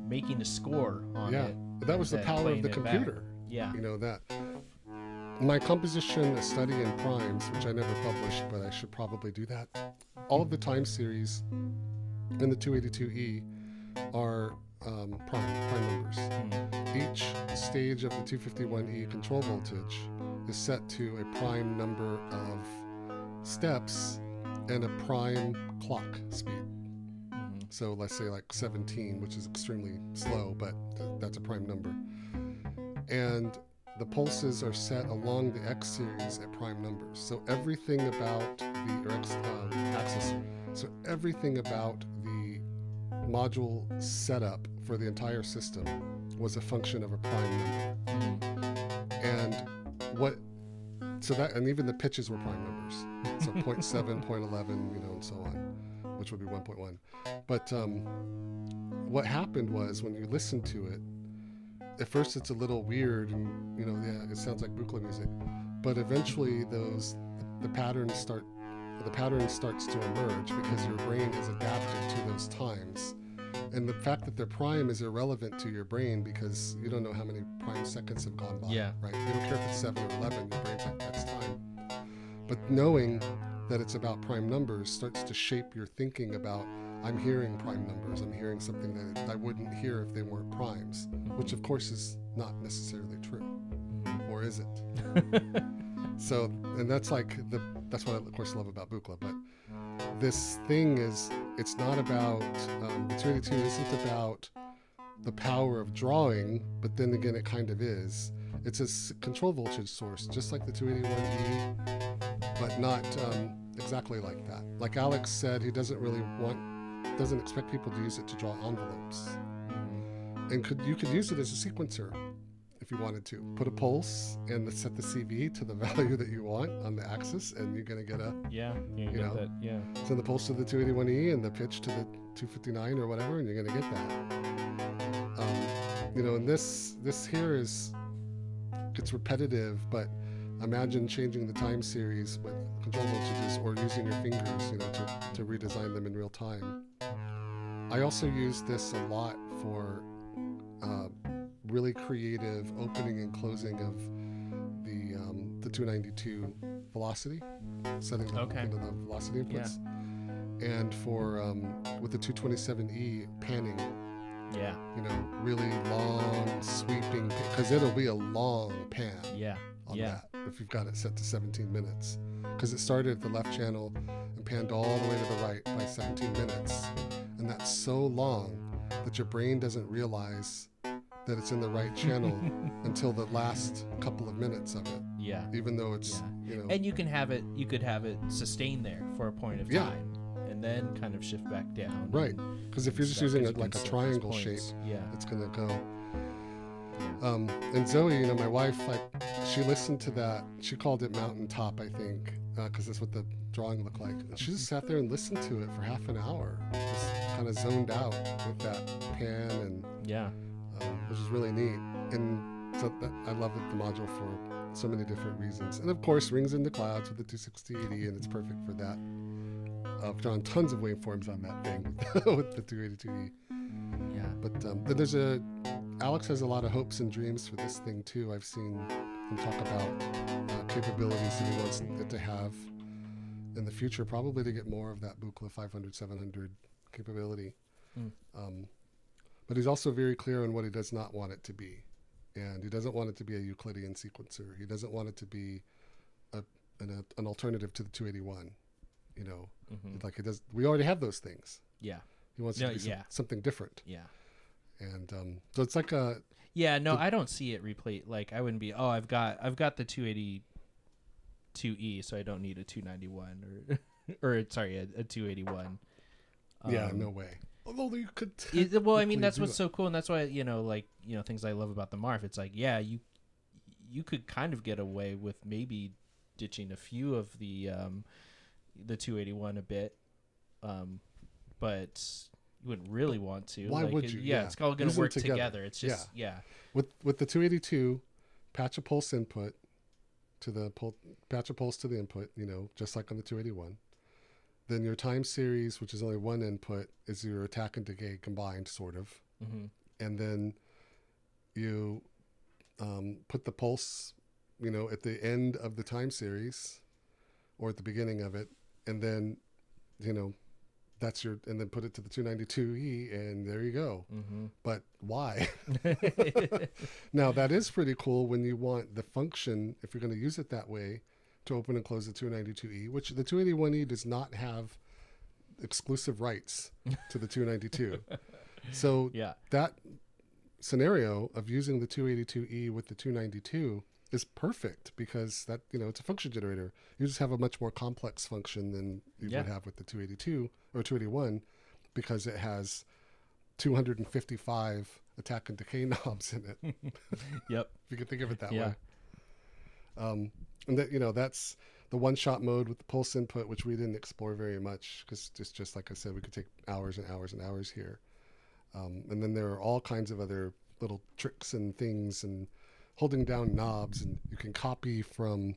B: making a score on it.
A: That was the power of the computer.
B: Yeah.
A: That. My composition, a study in primes, which I never published, but I should probably do that. All of the time series in the 282E are prime numbers. Each stage of the 251E control voltage is set to a prime number of steps and a prime clock speed. So let's say like 17, which is extremely slow, but that's a prime number. And the pulses are set along the X series at prime numbers. So everything about the X axis. So everything about the module setup for the entire system was a function of a prime number. And even the pitches were prime numbers. So 0.7, 0.11, and so on, which would be 1.1. But what happened was when you listen to it, at first it's a little weird, and yeah, it sounds like buchla music, but eventually the pattern starts to emerge because your brain has adapted to those times. And the fact that they're prime is irrelevant to your brain because you don't know how many prime seconds have gone by.
B: Yeah.
A: Right? You don't care if it's 7 or 11, your brain's like, that's time. But knowing that it's about prime numbers starts to shape your thinking about, I'm hearing prime numbers, I'm hearing something that I wouldn't hear if they weren't primes, which of course is not necessarily true. Or is it? So, and that's what I of course love about buchla, but this thing it's not about, the 282 isn't about the power of drawing, but then again it kind of is. It's a control voltage source, just like the 281E, but not exactly like that. Like Alex said, he doesn't expect people to use it to draw envelopes. And you could use it as a sequencer if you wanted to. Put a pulse and set the CV to the value that you want on the axis, and you're going to get send the pulse to the 281E and the pitch to the 259 or whatever, and you're going to get that. And this here it's repetitive, but imagine changing the time series with control voltages or using your fingers, to redesign them in real time. I also use this a lot for really creative opening and closing of the 292 velocity, setting the velocity inputs, and for with the 227E panning.
B: Yeah.
A: Really long sweeping, because it'll be a long pan.
B: Yeah.
A: On that if you've got it set to 17 minutes, because it started at the left channel and panned all the way to the right by 17 minutes, and that's so long that your brain doesn't realize that it's in the right channel until the last couple of minutes of it.
B: Yeah.
A: Even though it's
B: and you could have it sustained there for a point of time, and then kind of shift back down.
A: Right. Because if you're just using it like a triangle shape, it's gonna go. And Zoe, my wife, she listened to that. She called it Mountaintop, I think, because that's what the drawing looked like. And she just sat there and listened to it for half an hour, just kind of zoned out with that pan, and which is really neat. And so I love the module for so many different reasons. And of course, Rings in the Clouds with the 26080, and it's perfect for that. I've drawn tons of waveforms on that thing with the 282E.
B: Yeah.
A: But Alex has a lot of hopes and dreams for this thing too. I've seen him talk about capabilities that he wants it to have in the future, probably to get more of that buchla 500, 700 capability. But he's also very clear on what he does not want it to be. And he doesn't want it to be a Euclidean sequencer. He doesn't want it to be an alternative to the 281. Like it does. We already have those things.
B: Yeah.
A: He wants it to be something different.
B: Yeah.
A: And so it's like a.
B: Yeah. No, I don't see it replay. Like I wouldn't be. Oh, I've got the 282E, so I don't need a 291 or sorry, a 281.
A: Yeah. No way. Although you could.
B: Well, I mean, that's what's so cool, and that's why things I love about the Marv. It's like, you could kind of get away with maybe ditching a few of the 281 a bit, but you wouldn't really want to.
A: Why would you?
B: Yeah, it's all going to work together. It's just
A: With the 282, patch a pulse input to the patch a pulse to the input. Just like on the 281. Then your time series, which is only one input, is your attack and decay combined, sort of. Mm-hmm. And then you put the pulse, at the end of the time series or at the beginning of it. And then, and then put it to the 292E, and there you go. Mm-hmm. But why? Now, that is pretty cool when you want the function, if you're going to use it that way, to open and close the 292E, which the 281E does not have exclusive rights to the 292. So that scenario of using the 282E with the 292 is perfect because that, it's a function generator. You just have a much more complex function than you would have with the 282 or 281 because it has 255 attack and decay knobs in it.
B: Yep.
A: If you can think of it that way. And that, the one-shot mode with the pulse input, which we didn't explore very much because just like I said, we could take hours and hours and hours here. And then there are all kinds of other little tricks and things and holding down knobs, and you can copy from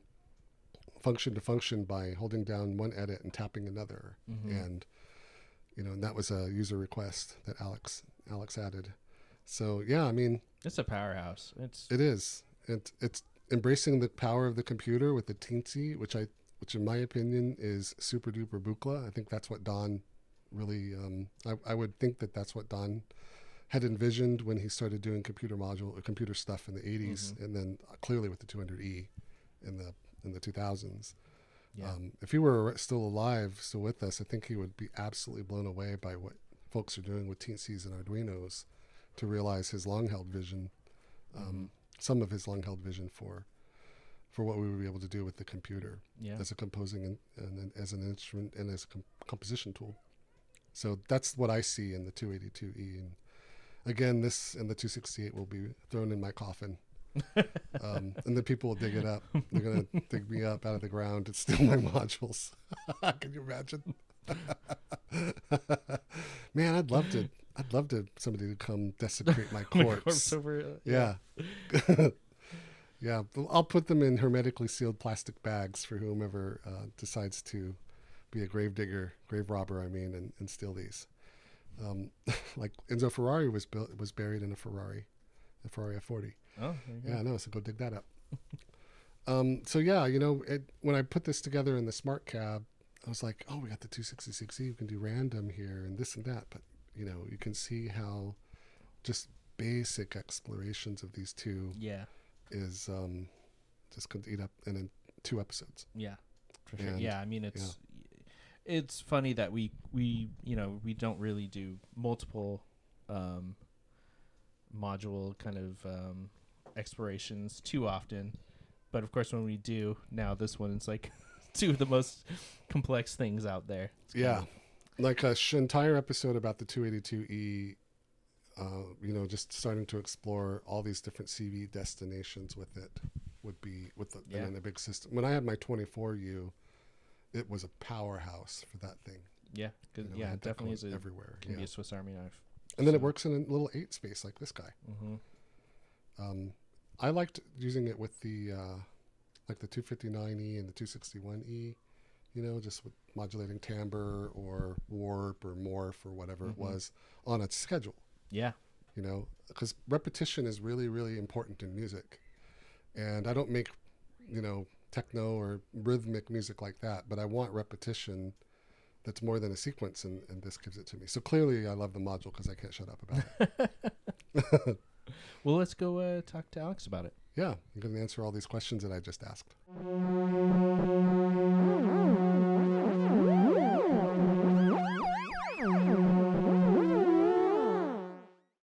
A: function to function by holding down one edit and tapping another. And and that was a user request that Alex added. So yeah, I mean,
B: it's a powerhouse.
A: It is. It's embracing the power of the computer with the teensy, which in my opinion is super duper buchla. I think that's what Don really, I would think that that's what Don had envisioned when he started doing computer stuff in the 80s, and then clearly with the 200E in the 2000s.
B: Yeah.
A: If he were still alive, still with us, I think he would be absolutely blown away by what folks are doing with teensies and Arduinos to realize his long-held vision, some of his long-held vision for what we would be able to do with the computer as a composing and as an instrument and as a composition tool. So that's what I see in the 282E. And again, this and the 268 will be thrown in my coffin. And then people will dig it up. They're going to dig me up out of the ground and steal my modules. Can you imagine? Man, I'd love somebody to come desecrate my corpse. Yeah. Yeah. I'll put them in hermetically sealed plastic bags for whomever decides to be a grave robber, and steal these. Like Enzo Ferrari was buried in a Ferrari F40.
B: Oh,
A: yeah, I know. So go dig that up. So yeah, when I put this together in the smart cab, I was like, oh, we got the 266E. You can do random here and this and that. But you can see how just basic explorations of these two is just going to eat up in 2 episodes.
B: Yeah, for sure. Yeah, I mean it's funny that we don't really do multiple module kind of explorations too often, but of course when we do now, this one is like 2 of the most complex things out there.
A: Like a entire episode about the 282E, just starting to explore all these different CV destinations with it would be and then a big system. When I had my 24U, it was a powerhouse for that thing.
B: Yeah, because it definitely is
A: everywhere.
B: Can be a Swiss Army knife.
A: And then it works in a little 8 space like this guy. I liked using it with the like the 259E and the 261E, just with modulating timbre or warp or morph or whatever it was on a schedule.
B: Yeah.
A: Because repetition is really, really important in music. And I don't make, techno or rhythmic music like that, but I want repetition that's more than a sequence, and this gives it to me. So clearly I love the module because I can't shut up about it.
B: Well, let's go talk to Alex about it.
A: Yeah, you can answer all these questions that I just asked.